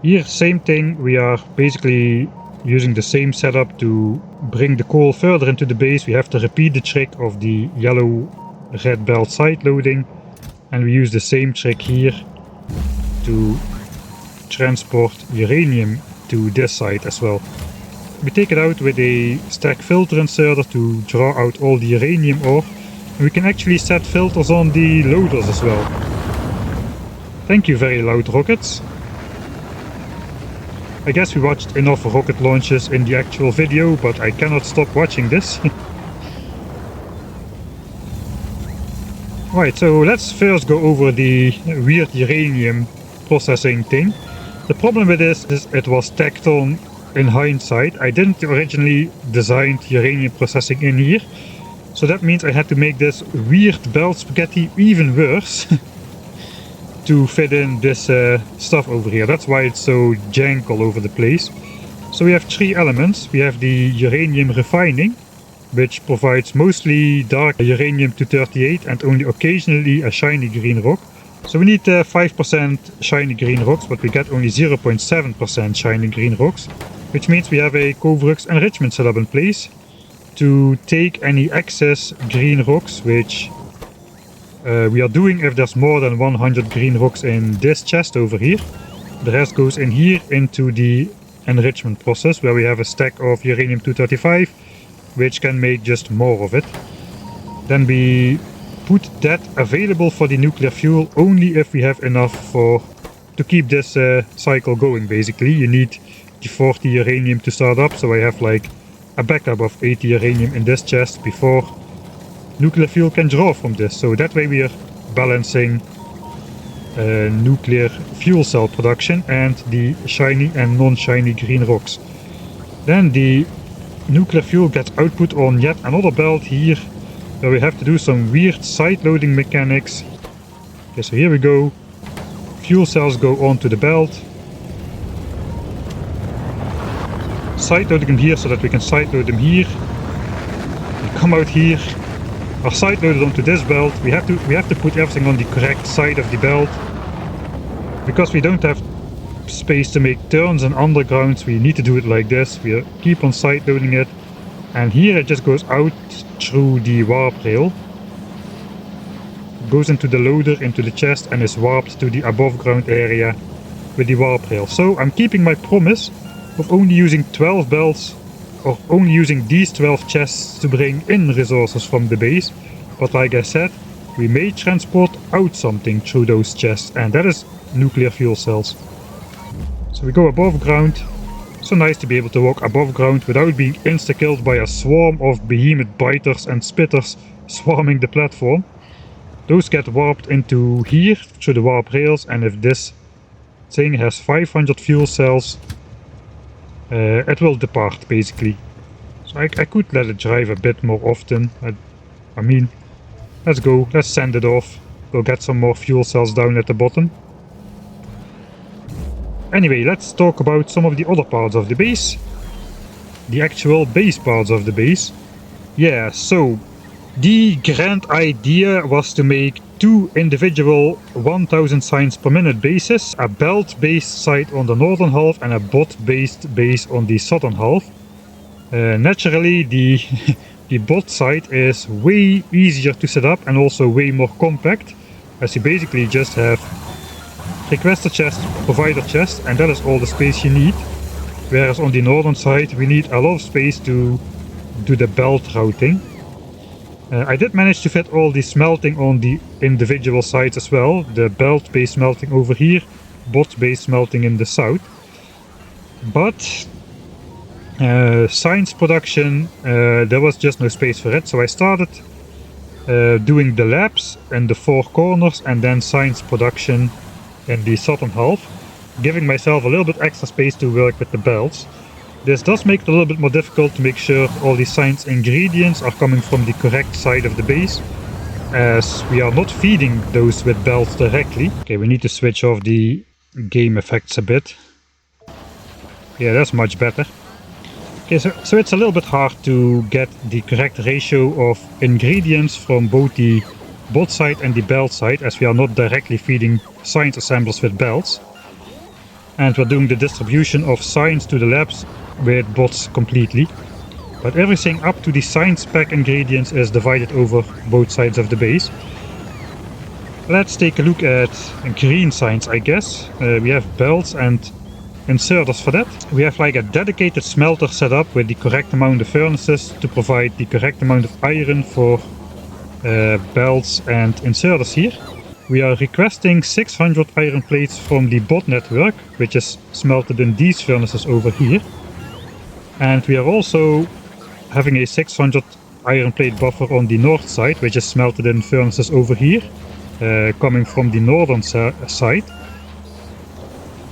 Here, same thing, we are basically using the same setup to bring the coal further into the base. We have to repeat the trick of the yellow-red belt side loading, and we use the same trick here to transport uranium to this side as well. We take it out with a stack filter inserter to draw out all the uranium ore, and we can actually set filters on the loaders as well. Thank you, very loud rockets. I guess we watched enough rocket launches in the actual video, but I cannot stop watching this. Right, so let's first go over the weird uranium processing thing. The problem with this is it was tacked on in hindsight. I didn't originally design uranium processing in here, so that means I had to make this weird belt spaghetti even worse. To fit in this stuff over here. That's why it's so jank all over the place. So we have three elements. We have the uranium refining, which provides mostly dark uranium-238 and only occasionally a shiny green rock. So we need 5% shiny green rocks, but we get only 0.7% shiny green rocks, which means we have a Covrux enrichment setup in place to take any excess green rocks, which we are doing if there's more than 100 green rocks in this chest over here. The rest goes in here into the enrichment process, where we have a stack of uranium-235, which can make just more of it. Then we put that available for the nuclear fuel only if we have enough to keep this cycle going, basically. You need the 40 uranium to start up, so I have like a backup of 80 uranium in this chest before nuclear fuel can draw from this. So that way we are balancing nuclear fuel cell production and the shiny and non-shiny green rocks. Then the nuclear fuel gets output on yet another belt here, where we have to do some weird side loading mechanics. Okay, so here we go. Fuel cells go onto the belt. Side loading them here so that we can side load them here. We come out here. Are side loaded onto this belt. We have to put everything on the correct side of the belt, because we don't have space to make turns and undergrounds. We need to do it like this. We keep on side loading it, and here it just goes out through the warp rail, goes into the loader, into the chest, and is warped to the above ground area with the warp rail. So I'm keeping my promise of only using 12 belts, or only using these 12 chests to bring in resources from the base. But like I said, we may transport out something through those chests, and that is nuclear fuel cells. So we go above ground. So nice to be able to walk above ground without being insta-killed by a swarm of behemoth biters and spitters swarming the platform. Those get warped into here through the warp rails, and if this thing has 500 fuel cells, it will depart, basically. So I could let it drive a bit more often. I mean, let's go, let's send it off. We'll get some more fuel cells down at the bottom. Anyway, let's talk about some of the other parts of the base. The actual base parts of the base. Yeah, so the grand idea was to make 2 individual 1000 signs per minute bases, a belt-based site on the northern half and a bot-based base on the southern half. Naturally, the the bot site is way easier to set up and also way more compact, as you basically just have requester chest, provider chest, and that is all the space you need. Whereas on the northern side, we need a lot of space to do the belt routing. I did manage to fit all the smelting on the individual sides as well. The belt-based smelting over here, bot-based smelting in the south. But science production, there was just no space for it, so I started doing the labs in the 4 corners and then science production in the southern half, giving myself a little bit extra space to work with the belts. This does make it a little bit more difficult to make sure all the science ingredients are coming from the correct side of the base, as we are not feeding those with belts directly. Okay, we need to switch off the game effects a bit. Yeah, that's much better. Okay, so it's a little bit hard to get the correct ratio of ingredients from both the bot side and the belt side, as we are not directly feeding science assemblers with belts. And we're doing the distribution of science to the labs with bots completely. But everything up to the science pack ingredients is divided over both sides of the base. Let's take a look at green science, I guess. We have belts and inserters for that. We have like a dedicated smelter set up with the correct amount of furnaces to provide the correct amount of iron for belts and inserters here. We are requesting 600 iron plates from the bot network, which is smelted in these furnaces over here. And we are also having a 600 iron plate buffer on the north side, which is smelted in furnaces over here, coming from the northern side.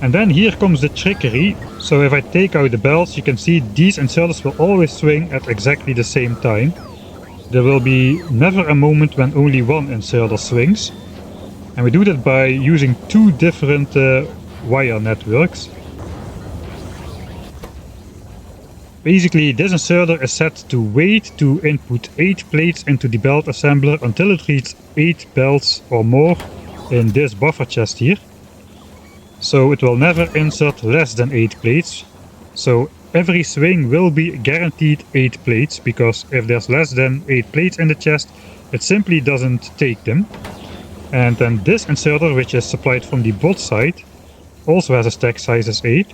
And then here comes the trickery. So if I take out the belts, you can see these inserters will always swing at exactly the same time. There will be never a moment when only one inserter swings. And we do that by using 2 different wire networks. Basically, this inserter is set to wait to input 8 plates into the belt assembler until it reaches 8 belts or more in this buffer chest here. So it will never insert less than 8 plates. So every swing will be guaranteed 8 plates, because if there's less than 8 plates in the chest, it simply doesn't take them. And then this inserter, which is supplied from the bot side, also has a stack size as 8.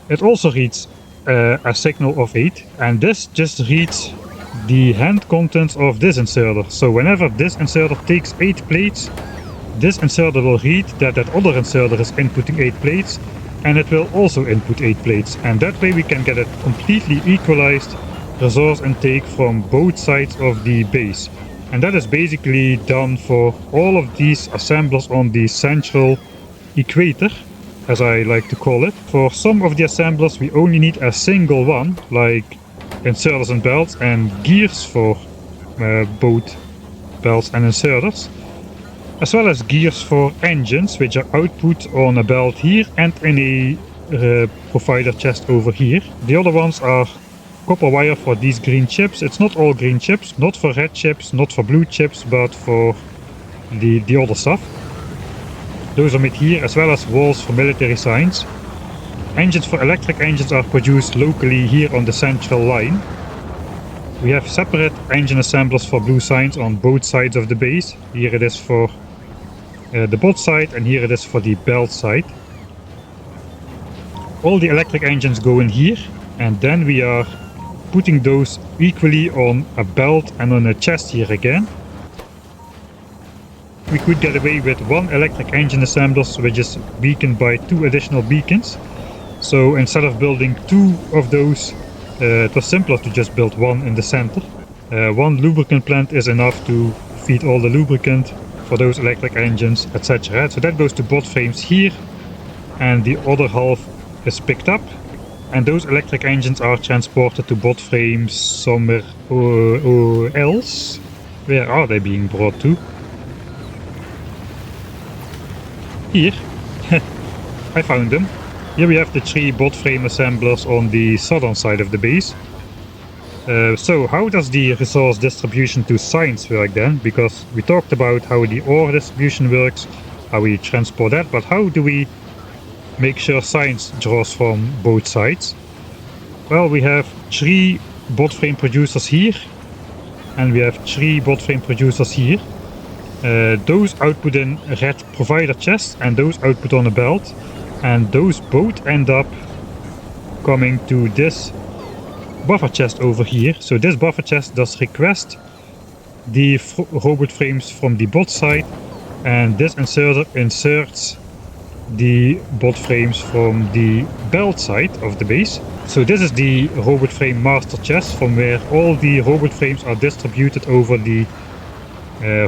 It also reads a signal of 8, and this just reads the hand contents of this inserter. So whenever this inserter takes 8 plates, this inserter will read that that other inserter is inputting 8 plates, and it will also input 8 plates. And that way we can get a completely equalized resource intake from both sides of the base. And that is basically done for all of these assemblers on the central equator, as I like to call it. For some of the assemblers we only need a single one, like inserters and belts, and gears for both belts and inserters, as well as gears for engines, which are output on a belt here and in a provider chest over here. The other ones are copper wire for these green chips. It's not all green chips, not for red chips, not for blue chips, but for the other stuff. Those are made here, as well as walls for military signs. Engines for electric engines are produced locally here on the central line. We have separate engine assemblers for blue signs on both sides of the base. Here it is for the bot side, and here it is for the belt side. All the electric engines go in here, and then we are putting those equally on a belt and on a chest here again. We could get away with 1 electric engine assemblers, which is beaconed by 2 additional beacons. So instead of building 2 of those, it was simpler to just build 1 in the center. 1 lubricant plant is enough to feed all the lubricant for those electric engines, etc. So that goes to bot frames here, and the other half is picked up, and those electric engines are transported to bot frames somewhere else. Where are they being brought to? Here. I found them. Here we have the 3 bot frame assemblers on the southern side of the base. So how does the resource distribution to science work then? Because we talked about how the ore distribution works, how we transport that, but how do we make sure science draws from both sides? Well, we have 3 bot frame producers here, and we have 3 bot frame producers here. Those output in red provider chests, and those output on a belt, and those both end up coming to this buffer chest over here. So this buffer chest does request the robot frames from the bot side, and this inserter inserts the bot frames from the belt side of the base. So this is the robot frame master chest, from where all the robot frames are distributed over the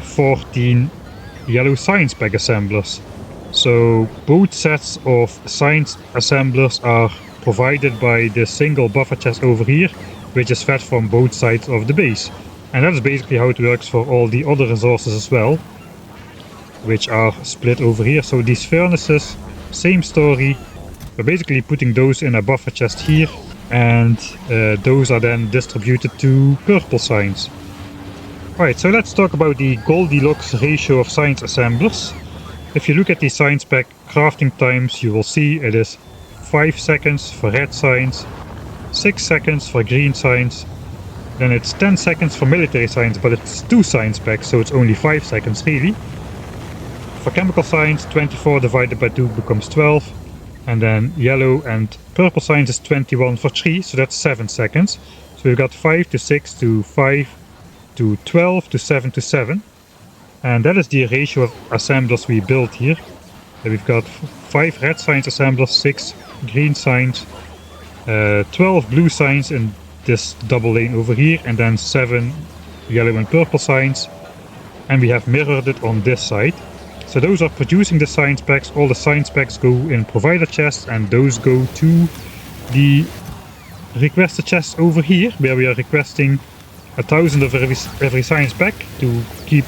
14 yellow science pack assemblers. So both sets of science assemblers are provided by the single buffer chest over here, which is fed from both sides of the base. And that's basically how it works for all the other resources as well, which are split over here. So these furnaces, same story. We're basically putting those in a buffer chest here, and those are then distributed to purple science. Alright, so let's talk about the Goldilocks ratio of science assemblers. If you look at the science pack crafting times, you will see it is 5 seconds for red science, 6 seconds for green science, then it's 10 seconds for military science, but it's 2 science packs, so it's only 5 seconds really. For chemical science, 24 divided by 2 becomes 12, and then yellow and purple science is 21 for 3, so that's 7 seconds. So we've got 5 to 6 to 5 to 12 to 7 to 7, and that is the ratio of assemblers we built here. We've got 5 red science assemblers, 6 green science, 12 blue science in this double lane over here, and then 7 yellow and purple science, and we have mirrored it on this side. So those are producing the science packs. All the science packs go in provider chests, and those go to the requested chests over here, where we are requesting 1,000 of every science pack to keep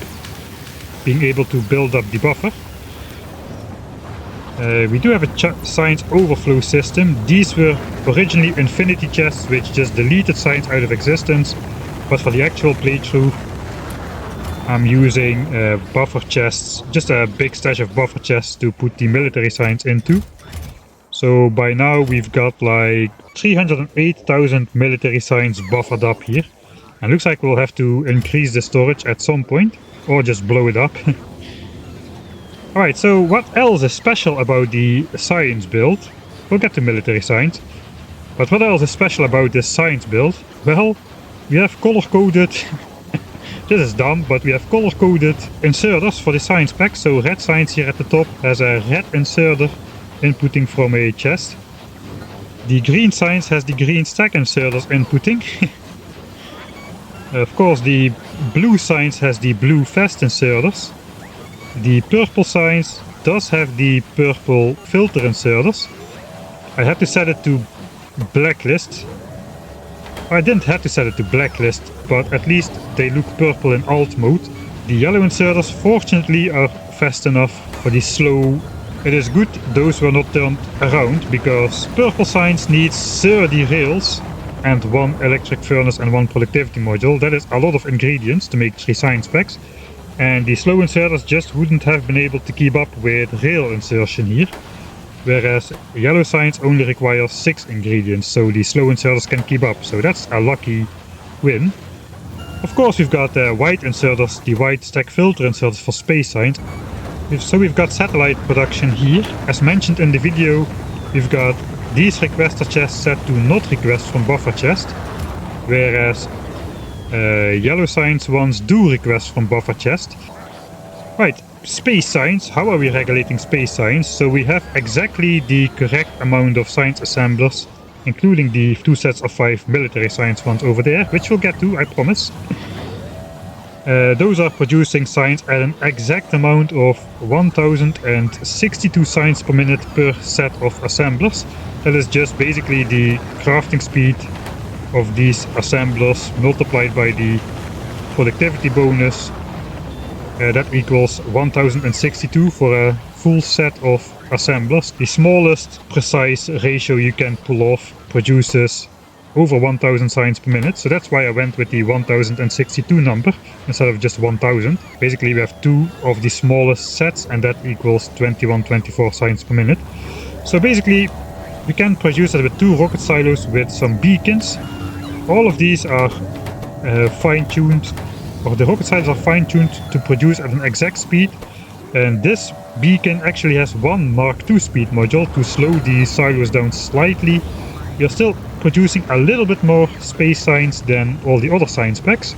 being able to build up the buffer. We do have a science overflow system. These were originally infinity chests, which just deleted science out of existence, but for the actual playthrough I'm using buffer chests, just a big stash of buffer chests to put the military science into. So by now we've got like 308,000 military science buffered up here, and looks like we'll have to increase the storage at some point, or just blow it up. Alright, so what else is special about the science build? We'll get to military science. But what else is special about this science build? Well, we have color-coded... This is dumb, but we have color-coded inserters for the science pack. So red science here at the top has a red inserter inputting from a chest. The green science has the green stack inserters inputting. Of course, the blue science has the blue vest inserters. The purple science does have the purple filter inserters. I had to set it to blacklist. I didn't have to set it to blacklist, but at least they look purple in alt mode. The yellow inserters fortunately are fast enough for the slow. It is good those were not turned around, because purple science needs 30 rails and 1 electric furnace and 1 productivity module. That is a lot of ingredients to make 3 science packs. And the slow inserters just wouldn't have been able to keep up with rail insertion here. Whereas yellow science only requires 6 ingredients, so the slow inserters can keep up. So that's a lucky win. Of course we've got white inserters, the white stack filter inserters for space science. So we've got satellite production here. As mentioned in the video, we've got these requester chests set to not request from buffer chest, whereas yellow science ones do request from buffer chest. Right, space science. How are we regulating space science? So we have exactly the correct amount of science assemblers, including the 2 sets of 5 military science ones over there, which we'll get to, I promise. Those are producing science at an exact amount of 1062 science per minute per set of assemblers. That is just basically the crafting speed of these assemblers multiplied by the productivity bonus. That equals 1062 for a full set of assemblers. The smallest precise ratio you can pull off produces over 1000 signs per minute, so that's why I went with the 1062 number instead of just 1000. Basically we have 2 of the smallest sets and that equals 2124 signs per minute. So basically we can produce it with 2 rocket silos with some beacons. All of these are fine-tuned, or the rocket silos are fine-tuned to produce at an exact speed. And this beacon actually has one Mark II speed module to slow the silos down slightly. You're still producing a little bit more space signs than all the other sign specs.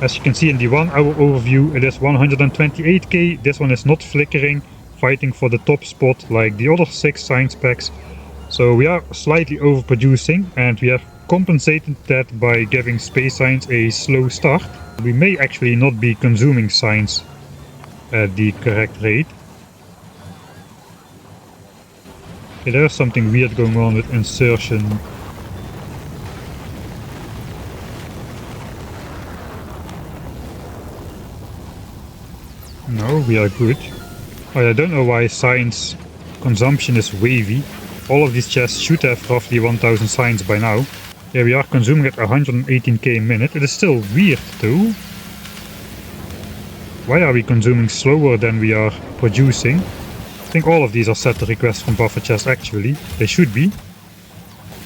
As you can see in the 1 hour overview, it is 128k. This one is not flickering, fighting for the top spot like the other 6 sign specs. So we are slightly overproducing, and we have compensated that by giving space signs a slow start. We may actually not be consuming signs at the correct rate. Okay, there's something weird going on with insertion. No, we are good. Oh, I don't know why signs consumption is wavy. All of these chests should have roughly 1000 signs by now. Yeah, we are consuming at 118k a minute. It is still weird though. Why are we consuming slower than we are producing? I think all of these are set to requests from buffer chests actually. They should be.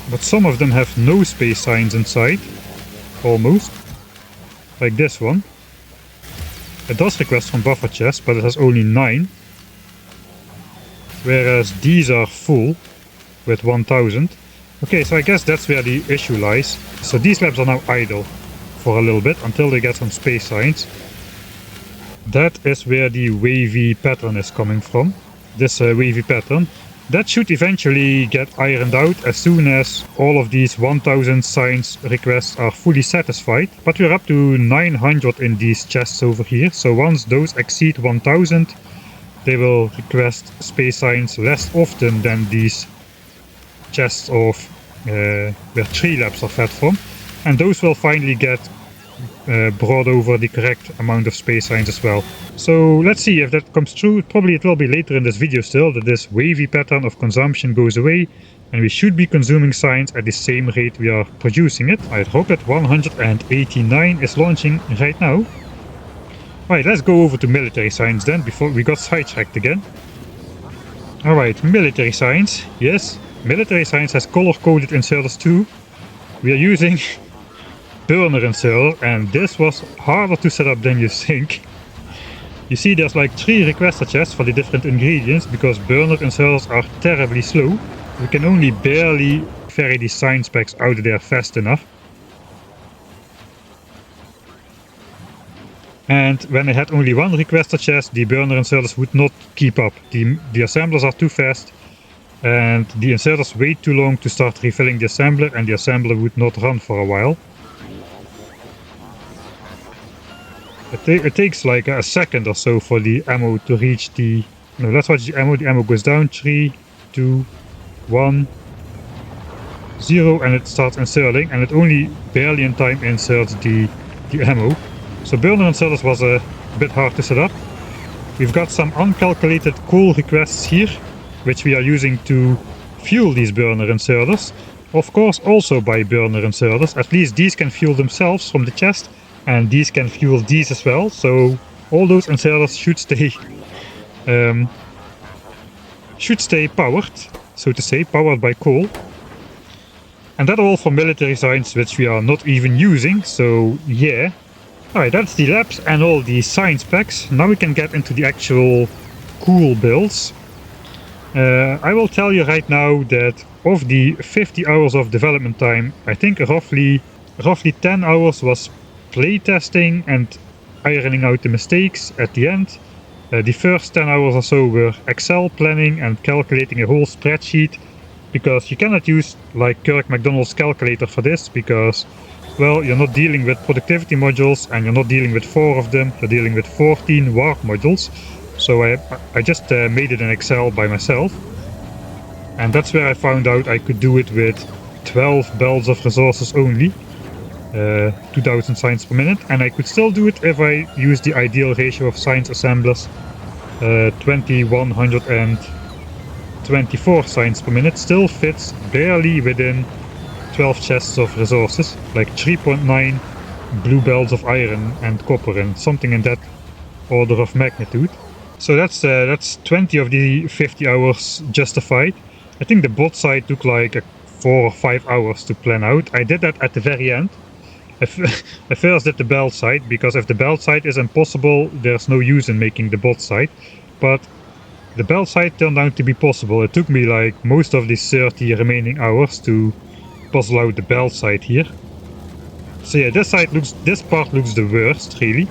But some of them have no space signs inside. Almost. Like this one. It does request from buffer chests, but it has only 9. Whereas these are full with 1000. Okay, so I guess that's where the issue lies. So these labs are now idle for a little bit until they get some space signs. That is where the wavy pattern is coming from. This wavy pattern. That should eventually get ironed out as soon as all of these 1000 signs requests are fully satisfied. But we're up to 900 in these chests over here. So once those exceed 1000, they will request space signs less often than these chests of where 3 labs are fed from. And those will finally get brought over the correct amount of space signs as well. So let's see if that comes true. Probably it will be later in this video still that this wavy pattern of consumption goes away and we should be consuming signs at the same rate we are producing it. Alright, rocket 189 is launching right now. Alright, let's go over to military signs then before we got sidetracked again. Alright, military signs. Yes, military signs has color-coded inserters too. We are using burner inserter, and this was harder to set up than you think. You see there's like 3 requester chests for the different ingredients because burner inserters are terribly slow. We can only barely ferry the sign specs out there fast enough. And when I had only 1 requester chest, the burner inserters would not keep up. The assemblers are too fast and the inserters wait too long to start refilling the assembler, and the assembler would not run for a while. It takes like a second or so for the ammo to reach the... No, let's watch the ammo. The ammo goes down. 3, 2, 1, 0, and it starts inserting, and it only barely in time inserts the ammo. So burner inserters was a bit hard to set up. We've got some uncalculated coal requests here, which we are using to fuel these burner inserters. Of course also by burner inserters. At least these can fuel themselves from the chest. And these can fuel these as well, so all those inserters should stay powered, so to say, powered by coal. And that all for military signs, which we are not even using, so yeah. Alright, that's the labs and all the sign specs. Now we can get into the actual cool builds. I will tell you right now that of the 50 hours of development time, I think roughly 10 hours was playtesting and ironing out the mistakes at the end. The first 10 hours or so were Excel planning and calculating a whole spreadsheet, because you cannot use like Kirk McDonald's calculator for this, because, well, you're not dealing with productivity modules and you're not dealing with 4 of them, you're dealing with 14 warp modules. So I just made it in Excel by myself, and that's where I found out I could do it with 12 belts of resources only. 2000 signs per minute, and I could still do it if I use the ideal ratio of signs assemblers, 2124 signs per minute. Still fits barely within 12 chests of resources, like 3.9 blue belts of iron and copper, and something in that order of magnitude. So that's 20 of the 50 hours justified. I think the bot side took like 4 or 5 hours to plan out. I did that at the very end. I first did the belt side, because if the belt side is impossible, there's no use in making the bot side. But the belt side turned out to be possible. It took me like most of these 30 remaining hours to puzzle out the belt side here. So yeah, this part looks the worst, really.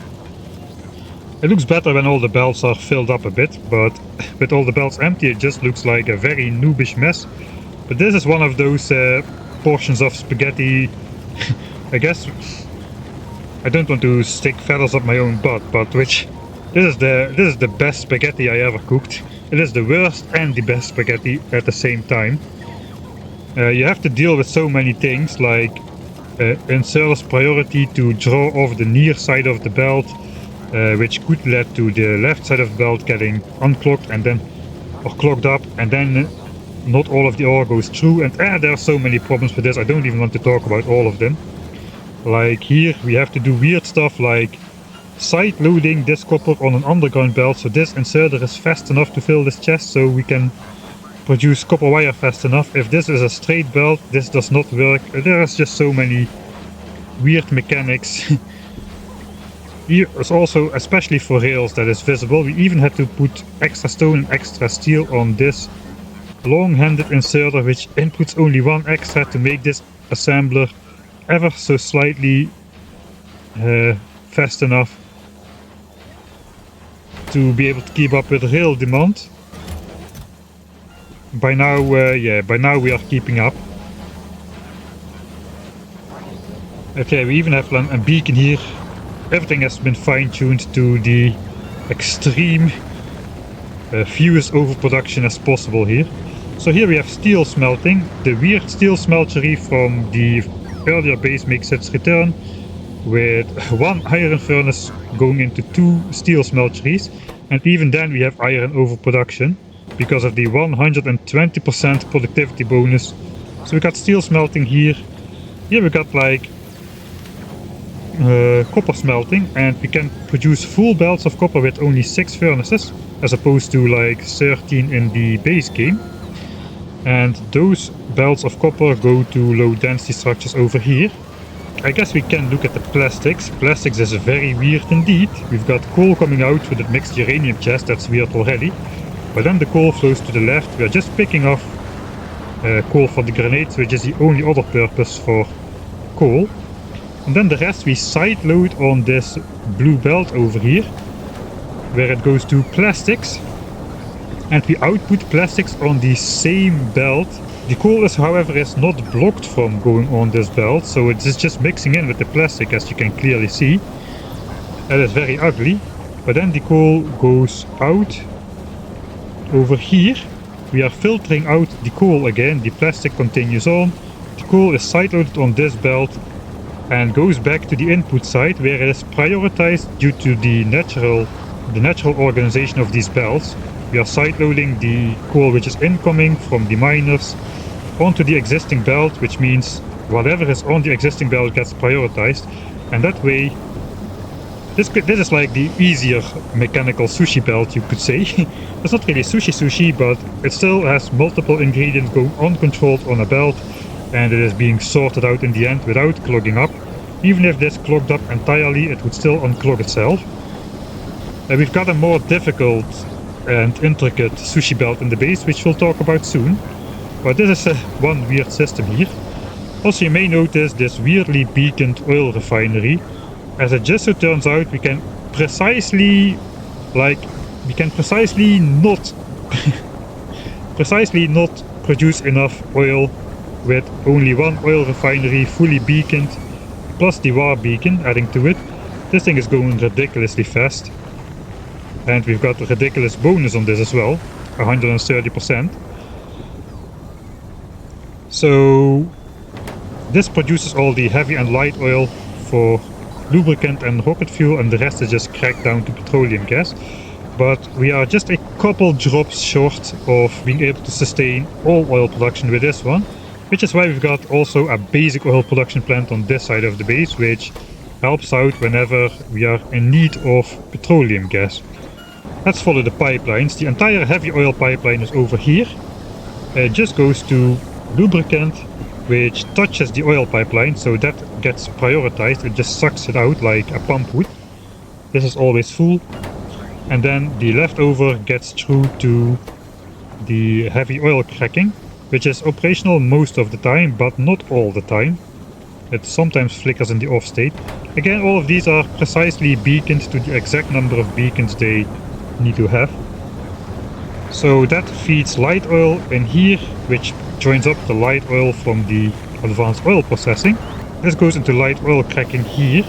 It looks better when all the belts are filled up a bit, but with all the belts empty, it just looks like a very noobish mess. But this is one of those portions of spaghetti. I guess I don't want to stick feathers up my own butt, but this is the best spaghetti I ever cooked. It is the worst and the best spaghetti at the same time. You have to deal with so many things, like inserter's priority to draw off the near side of the belt, which could lead to the left side of the belt getting unclogged or clogged up, and then not all of the ore goes through. And there are so many problems with this. I don't even want to talk about all of them. Like here, we have to do weird stuff like side loading this copper on an underground belt, so this inserter is fast enough to fill this chest, so we can produce copper wire fast enough. If this is a straight belt, this does not work. There is just so many weird mechanics. Here is also, especially for rails, that is visible. We even had to put extra stone and extra steel on this long-handed inserter, which inputs only one extra to make this assembler ever so slightly fast enough to be able to keep up with rail demand. By now we are keeping up. Okay, we even have a beacon here. Everything has been fine-tuned to the extreme fewest overproduction as possible here. So here we have steel smelting. The weird steel smeltery from the earlier base makes its return, with one iron furnace going into 2 steel smelteries, and even then we have iron overproduction because of the 120% productivity bonus. So we got steel smelting here. Here we got like copper smelting, and we can produce full belts of copper with only 6 furnaces as opposed to like 13 in the base game. And those belts of copper go to low density structures over here. I guess we can look at the plastics. Plastics is very weird indeed. We've got coal coming out with that mixed uranium chest, that's weird already. But then the coal flows to the left. We are just picking off coal for the grenades, which is the only other purpose for coal. And then the rest we side load on this blue belt over here, where it goes to plastics. And we output plastics on the same belt. The coal is, however, is not blocked from going on this belt, so it is just mixing in with the plastic, as you can clearly see. That is very ugly. But then the coal goes out over here. We are filtering out the coal again. The plastic continues on. The coal is side loaded on this belt and goes back to the input side, where it is prioritized due to the natural organization of these belts. We are side loading the coal which is incoming from the miners onto the existing belt, which means whatever is on the existing belt gets prioritized. And that way, this is like the easier mechanical sushi belt, you could say. It's not really sushi, but it still has multiple ingredients going uncontrolled on a belt, and it is being sorted out in the end without clogging up. Even if this clogged up entirely, it would still unclog itself. We've got a more difficult and intricate sushi belt in the base, which we'll talk about soon. But this is one weird system here. Also, you may notice this weirdly beaconed oil refinery. As it just so turns out, we can precisely not produce enough oil with only one oil refinery fully beaconed, plus the war beacon adding to it. This thing is going ridiculously fast. And we've got a ridiculous bonus on this as well, 130%. So this produces all the heavy and light oil for lubricant and rocket fuel, and the rest is just cracked down to petroleum gas. But we are just a couple drops short of being able to sustain all oil production with this one. which is why we've got also a basic oil production plant on this side of the base, which helps out whenever we are in need of petroleum gas. Let's follow the pipelines. The entire heavy oil pipeline is over here. It just goes to lubricant, which touches the oil pipeline, so that gets prioritized. It just sucks it out like a pump would. This is always full. And then the leftover gets through to the heavy oil cracking, which is operational most of the time, but not all the time. It sometimes flickers in the off state. Again, all of these are precisely beaconed to the exact number of beacons they need to have. So that feeds light oil in here, which joins up the light oil from the advanced oil processing. This goes into light oil cracking here.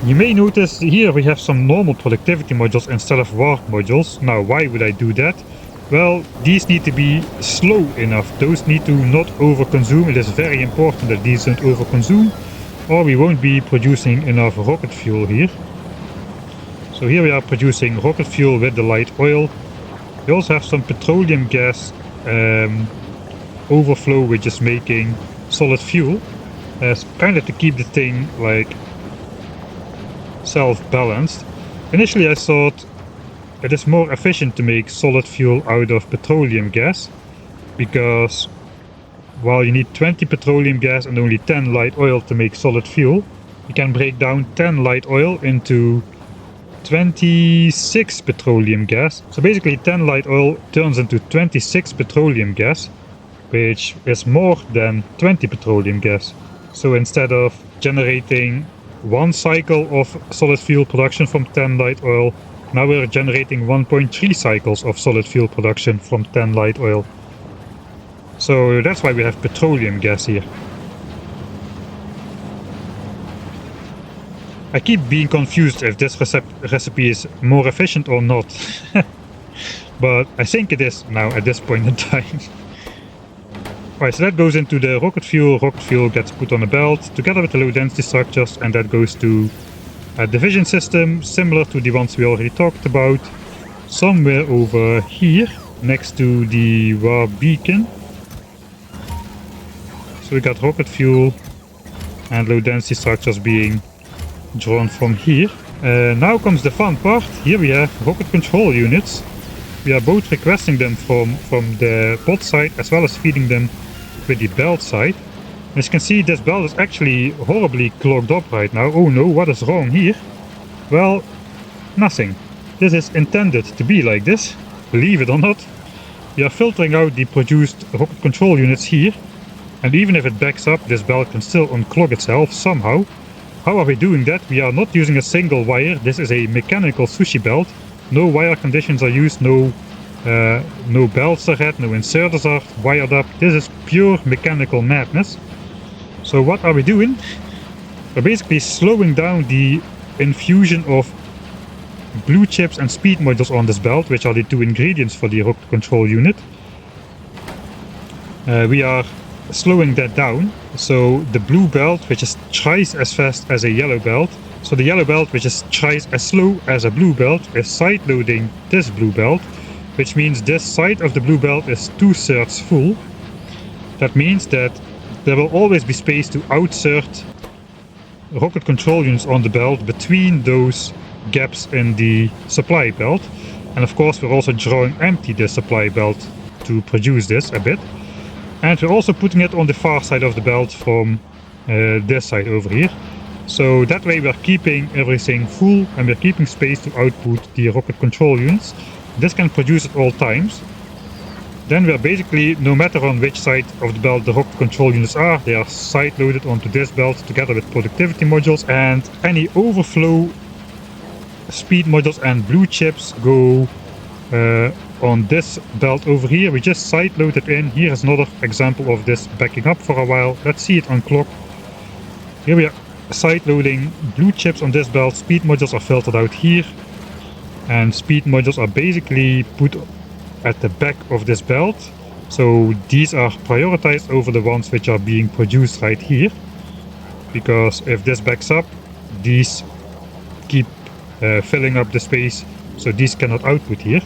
You may notice here we have some normal productivity modules instead of warp modules. Now, why would I do that? Well, these need to be slow enough. Those need to not overconsume. It is very important that these don't overconsume, or we won't be producing enough rocket fuel here. So here we are producing rocket fuel with the light oil. We also have some petroleum gas overflow, which is making solid fuel. Kind of to keep the thing like self-balanced. Initially I thought it is more efficient to make solid fuel out of petroleum gas, because while you need 20 petroleum gas and only 10 light oil to make solid fuel, you can break down 10 light oil into 26 petroleum gas. So basically 10 light oil turns into 26 petroleum gas, which is more than 20 petroleum gas. So instead of generating one cycle of solid fuel production from 10 light oil, now we're generating 1.3 cycles of solid fuel production from 10 light oil. So that's why we have petroleum gas here. I keep being confused if this recipe is more efficient or not. But I think it is now at this point in time. Alright, so that goes into the rocket fuel. Rocket fuel gets put on a belt together with the low density structures, and that goes to a division system similar to the ones we already talked about, somewhere over here next to the warp beacon. So we got rocket fuel and low density structures being drawn from here. Now comes the fun part. Here we have rocket control units. We are both requesting them from the pod side as well as feeding them with the belt side. As you can see, this belt is actually horribly clogged up right now. Oh no, what is wrong here? Well, nothing. This is intended to be like this, believe it or not. We are filtering out the produced rocket control units here, and even if it backs up, this belt can still unclog itself somehow. How are we doing that? We are not using a single wire. This is a mechanical sushi belt. No wire conditions are used, no belts are had, no inserters are wired up. This is pure mechanical madness. So what are we doing? We're basically slowing down the infusion of blue chips and speed modules on this belt, which are the two ingredients for the rocket control unit. We are slowing that down. So the blue belt, which is thrice as fast as a yellow belt, so the yellow belt, which is thrice as slow as a blue belt, is side loading this blue belt, which means this side of the blue belt is 2/3 full. That means that there will always be space to outsert rocket control units on the belt between those gaps in the supply belt. And of course we're also drawing empty the supply belt to produce this a bit. And we're also putting it on the far side of the belt from this side over here. So that way we're keeping everything full and we're keeping space to output the rocket control units. This can produce at all times. Then we're basically, no matter on which side of the belt the rocket control units are, they are side loaded onto this belt together with productivity modules, and any overflow speed modules and blue chips go on this belt over here. We just side load it in. Here is another example of this backing up for a while. Let's see it on clock. Here we are side loading blue chips on this belt. Speed modules are filtered out here, and speed modules are basically put at the back of this belt. So these are prioritized over the ones which are being produced right here, because if this backs up, these keep filling up the space, so these cannot output here.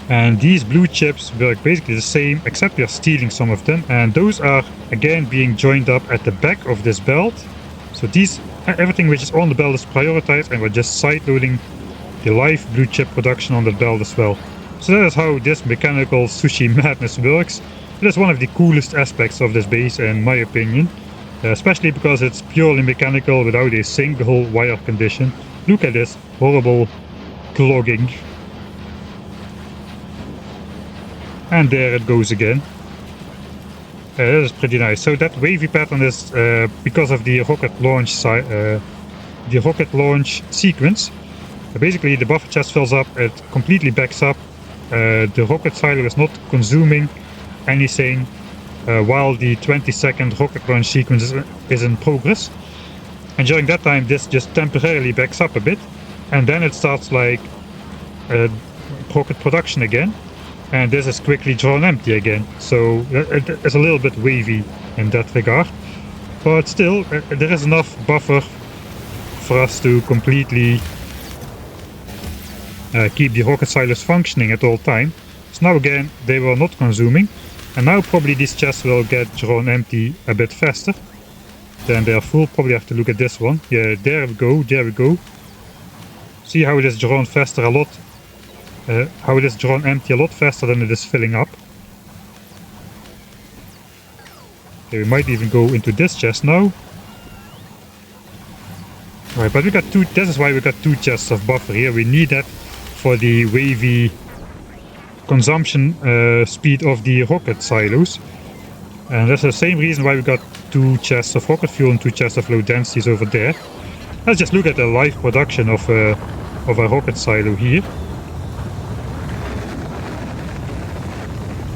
And these blue chips work basically the same, except we are stealing some of them. And those are again being joined up at the back of this belt. So everything which is on the belt is prioritized, and we're just side-loading the live blue chip production on the belt as well. So that is how this mechanical sushi madness works. It is one of the coolest aspects of this base in my opinion. Especially because it's purely mechanical without a single wire condition. Look at this horrible clogging. And there it goes again. That is pretty nice. So that wavy pattern is because of the rocket launch sequence. Basically the buffer chest fills up, it completely backs up. The rocket silo is not consuming anything while the 20-second rocket launch sequence is in progress. And during that time this just temporarily backs up a bit, and then it starts like rocket production again. And this is quickly drawn empty again, so it's a little bit wavy in that regard. But still, there is enough buffer for us to completely keep the rocket silos functioning at all time. So now again, they were not consuming, and now probably these chests will get drawn empty a bit faster than they are full. Probably have to look at this one. Yeah, there we go, there we go. See how it is drawn faster a lot. How it is drawn empty a lot faster than it is filling up. Okay, we might even go into this chest now. Right, but we got two. This is why we got two chests of buffer here. We need that for the wavy consumption speed of the rocket silos, and that's the same reason why we got two chests of rocket fuel and two chests of low densities over there. Let's just look at the live production of a rocket silo here.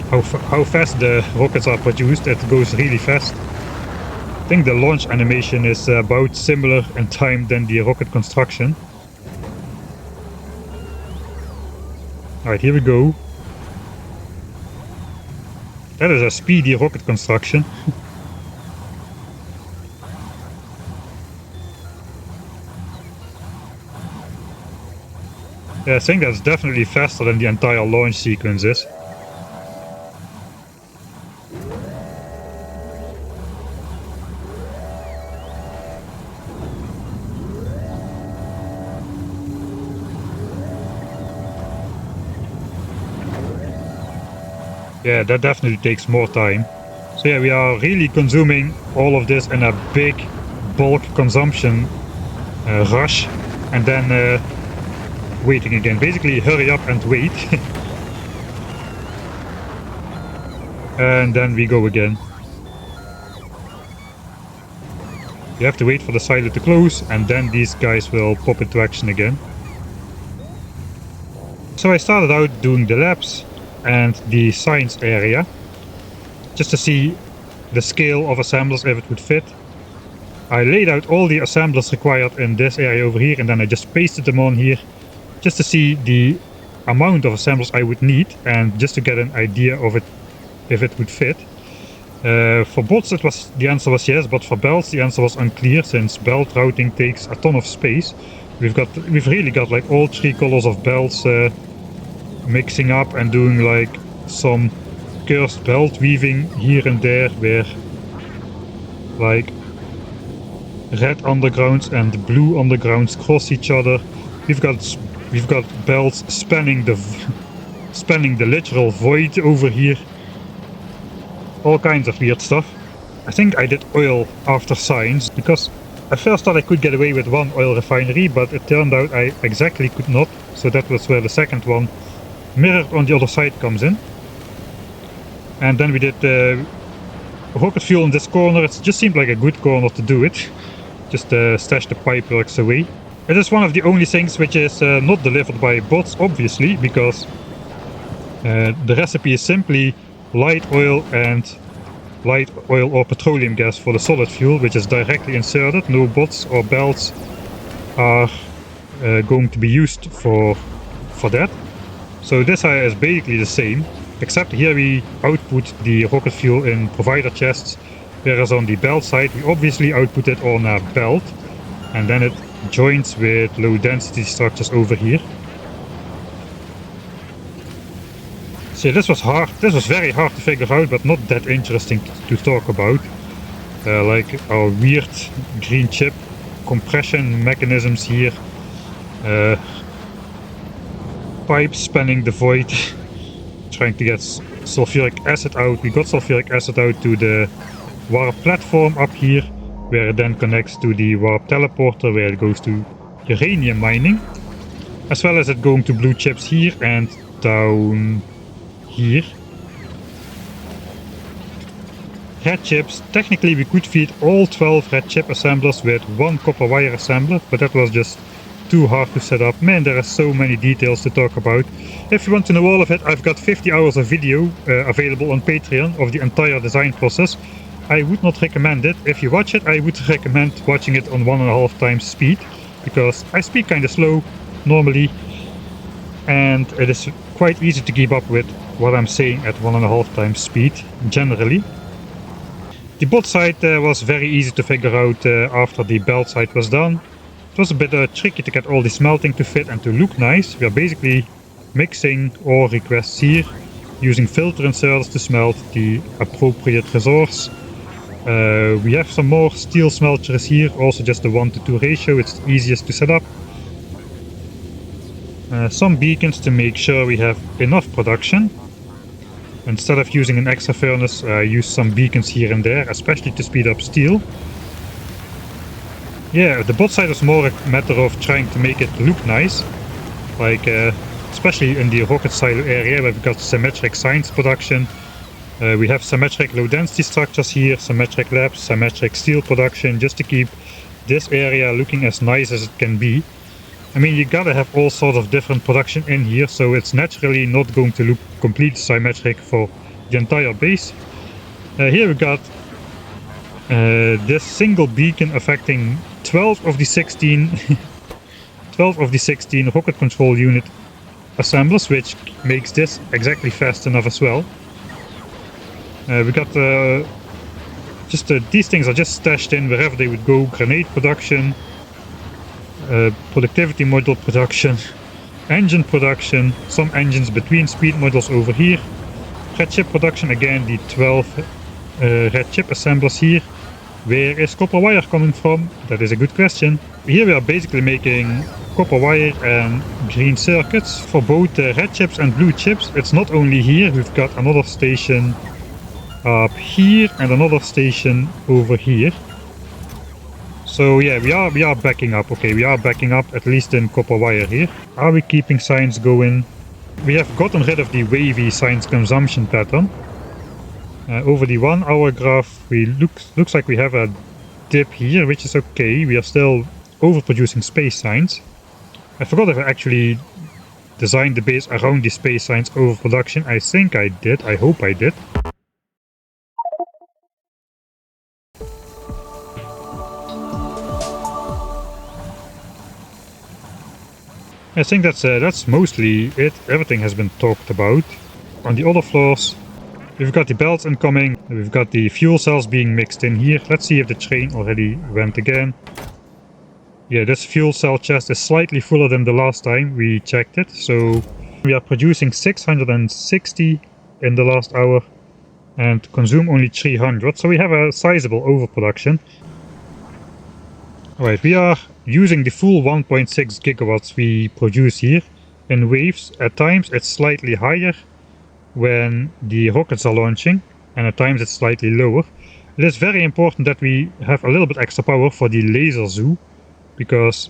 How fast the rockets are produced. It goes really fast. I think the launch animation is about similar in time than the rocket construction. Alright, here we go. That is a speedy rocket construction. Yeah, I think that's definitely faster than the entire launch sequence is. Yeah, that definitely takes more time. So yeah, we are really consuming all of this in a big bulk consumption rush, and then waiting again. Basically hurry up and wait. And then we go again. You have to wait for the silo to close, and then these guys will pop into action again. So I started out doing the labs and the science area, just to see the scale of assemblers, if it would fit. I laid out all the assemblers required in this area over here, and then I just pasted them on here, just to see the amount of assemblers I would need, and just to get an idea of it, if it would fit. For bots the answer was yes, but for belts the answer was unclear, since belt routing takes a ton of space. We've really got like all three colors of belts mixing up, and doing like some cursed belt weaving here and there, where like red undergrounds and blue undergrounds cross each other. We've got belts spanning the literal void over here. All kinds of weird stuff. I think I did oil after science, because I first thought I could get away with one oil refinery, but it turned out I exactly could not. So that was where the second one, mirrored on the other side, comes in. And then we did rocket fuel in this corner. It just seemed like a good corner to do it. Just stash the pipeworks away. It is one of the only things which is not delivered by bots, obviously, because the recipe is simply light oil or petroleum gas for the solid fuel, which is directly inserted. No bots or belts are going to be used for that. So this is basically the same, except here we output the rocket fuel in provider chests, whereas on the belt side we obviously output it on a belt, and then it joins with low density structures over here. See, this was hard. This was very hard to figure out, but not that interesting to talk about. Like our weird green chip compression mechanisms here. Pipes spanning the void, trying to get sulfuric acid out. We got sulfuric acid out to the warp platform up here, where it then connects to the warp teleporter, where it goes to uranium mining, as well as it going to blue chips here and down here. Red chips, technically we could feed all 12 red chip assemblers with one copper wire assembler, but that was just too hard to set up. Man, there are so many details to talk about. If you want to know all of it, I've got 50 hours of video available on Patreon of the entire design process. I would not recommend it. If you watch it, I would recommend watching it on 1.5 times speed, because I speak kind of slow normally, and it is quite easy to keep up with what I'm saying at 1.5 times speed generally. The bot side was very easy to figure out after the belt side was done. It was a bit tricky to get all the smelting to fit and to look nice. We are basically mixing ore requests here, using filter inserters to smelt the appropriate resource. We have some more steel smelters here, also just a 1:2 ratio, it's easiest to set up. Some beacons to make sure we have enough production. Instead of using an extra furnace, I use some beacons here and there, especially to speed up steel. Yeah, the bot side is more a matter of trying to make it look nice. Like, especially in the rocket silo area where we've got symmetric science production. We have symmetric low density structures here, symmetric labs, symmetric steel production, just to keep this area looking as nice as it can be. I mean, you gotta have all sorts of different production in here, so it's naturally not going to look completely symmetric for the entire base. Here we got this single beacon affecting 12 of the 16 12 of the 16 rocket control unit assemblers, which makes this exactly fast enough as well. We got these things are just stashed in wherever they would go. Grenade production, productivity module production, engine production, some engines between speed modules over here, red chip production, again the 12 red chip assemblers here. Where is copper wire coming from? That is a good question. Here we are basically making copper wire and green circuits for both the red chips and blue chips. It's not only here, we've got another station up here and another station over here. So yeah, we are backing up. Okay, we are backing up at least in copper wire here. Are we keeping science going? We have gotten rid of the wavy science consumption pattern. Over the 1 hour graph, looks like we have a dip here, which is okay. We are still overproducing space science. I forgot if I actually designed the base around the space science overproduction. I think I did. I hope I did. I think that's mostly it. Everything has been talked about. On the other floors, we've got the belts incoming, we've got the fuel cells being mixed in here. Let's see if the train already went again. Yeah, this fuel cell chest is slightly fuller than the last time we checked it. So we are producing 660 in the last hour and consume only 300. So we have a sizable overproduction. Alright, we are using the full 1.6 gigawatts we produce here in waves. At times it's slightly higher when the rockets are launching, and at times it's slightly lower. It is very important that we have a little bit extra power for the laser zoo, because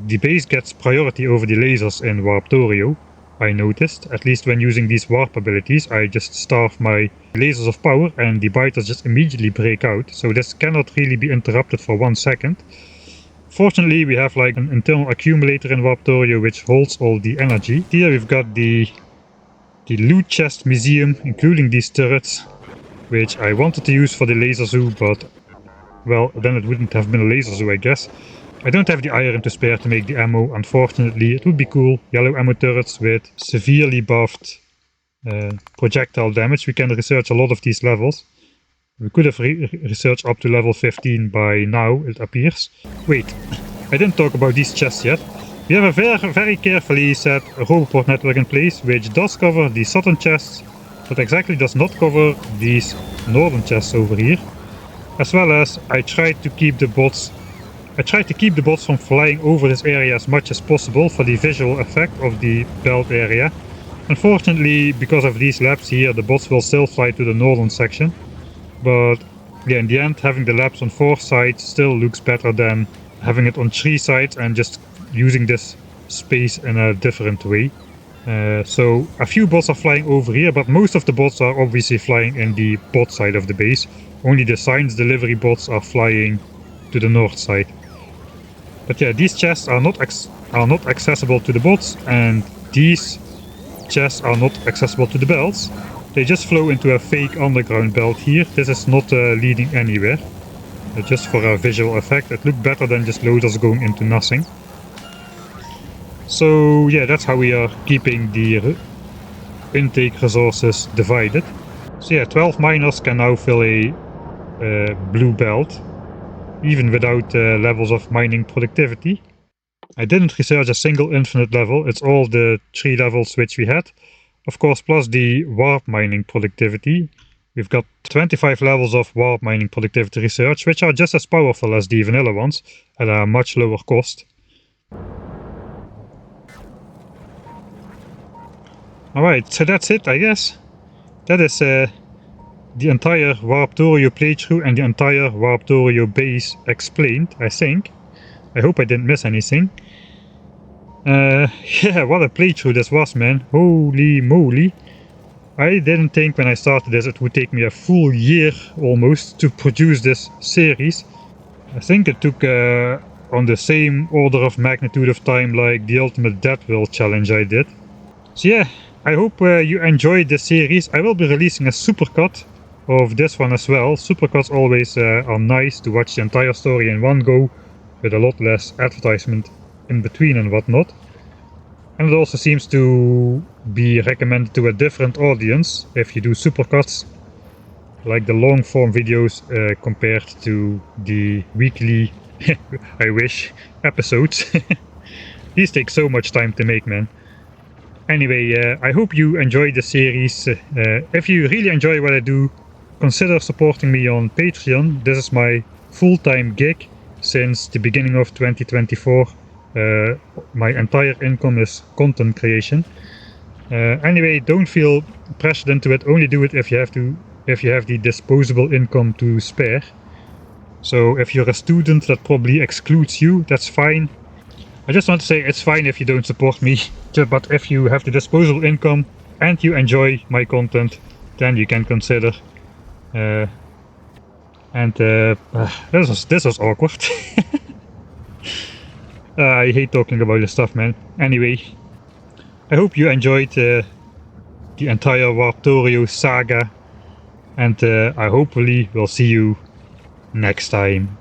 the base gets priority over the lasers in Warptorio. I noticed, at least when using these warp abilities, I just starve my lasers of power and the biters just immediately break out, so this cannot really be interrupted for 1 second. Fortunately, we have like an internal accumulator in Warptorio which holds all the energy. Here we've got the loot chest museum, including these turrets, which I wanted to use for the laser zoo, but well, then it wouldn't have been a laser zoo, I guess. I don't have the iron to spare to make the ammo, unfortunately. It would be cool. Yellow ammo turrets with severely buffed projectile damage. We can research a lot of these levels. We could have researched up to level 15 by now, it appears. Wait, I didn't talk about these chests yet. We have a very carefully set roboport network in place, which does cover the southern chests, but exactly does not cover these northern chests over here. As well as I tried to keep the bots from flying over this area as much as possible for the visual effect of the belt area. Unfortunately, because of these laps here, the bots will still fly to the northern section. But yeah, in the end, having the laps on 4 sides still looks better than having it on 3 sides and just using this space in a different way. So a few bots are flying over here, but most of the bots are obviously flying in the bot side of the base. Only the science delivery bots are flying to the north side. But yeah, these chests are not accessible to the bots, and these chests are not accessible to the belts. They just flow into a fake underground belt here. This is not leading anywhere. Just for a visual effect. It looked better than just loaders going into nothing. So yeah, that's how we are keeping the intake resources divided. So yeah, 12 miners can now fill a blue belt, even without levels of mining productivity. I didn't research a single infinite level. It's all the 3 levels which we had. Of course, plus the warp mining productivity. We've got 25 levels of warp mining productivity research, which are just as powerful as the vanilla ones, at a much lower cost. Alright, so that's it, I guess. That is the entire Warptorio playthrough and the entire Warptorio base explained, I think. I hope I didn't miss anything. Yeah, what a playthrough this was, man. Holy moly. I didn't think when I started this it would take me a full year almost to produce this series. I think it took on the same order of magnitude of time like the Ultimate Death World challenge I did. So yeah, I hope you enjoyed this series. I will be releasing a supercut of this one as well. Supercuts always are nice to watch the entire story in one go, with a lot less advertisement in between and whatnot. And it also seems to be recommended to a different audience if you do supercuts, like the long form videos compared to the weekly, I wish, episodes. These take so much time to make, man. Anyway, I hope you enjoyed the series. If you really enjoy what I do, consider supporting me on Patreon. This is my full-time gig since the beginning of 2024. My entire income is content creation. Anyway, don't feel pressured into it. Only do it if you have the disposable income to spare. So if you're a student, that probably excludes you. That's fine. I just want to say it's fine if you don't support me, but if you have the disposable income and you enjoy my content, then you can consider. This was awkward. I hate talking about this stuff, man. Anyway, I hope you enjoyed the entire Warptorio saga, and I hopefully will see you next time.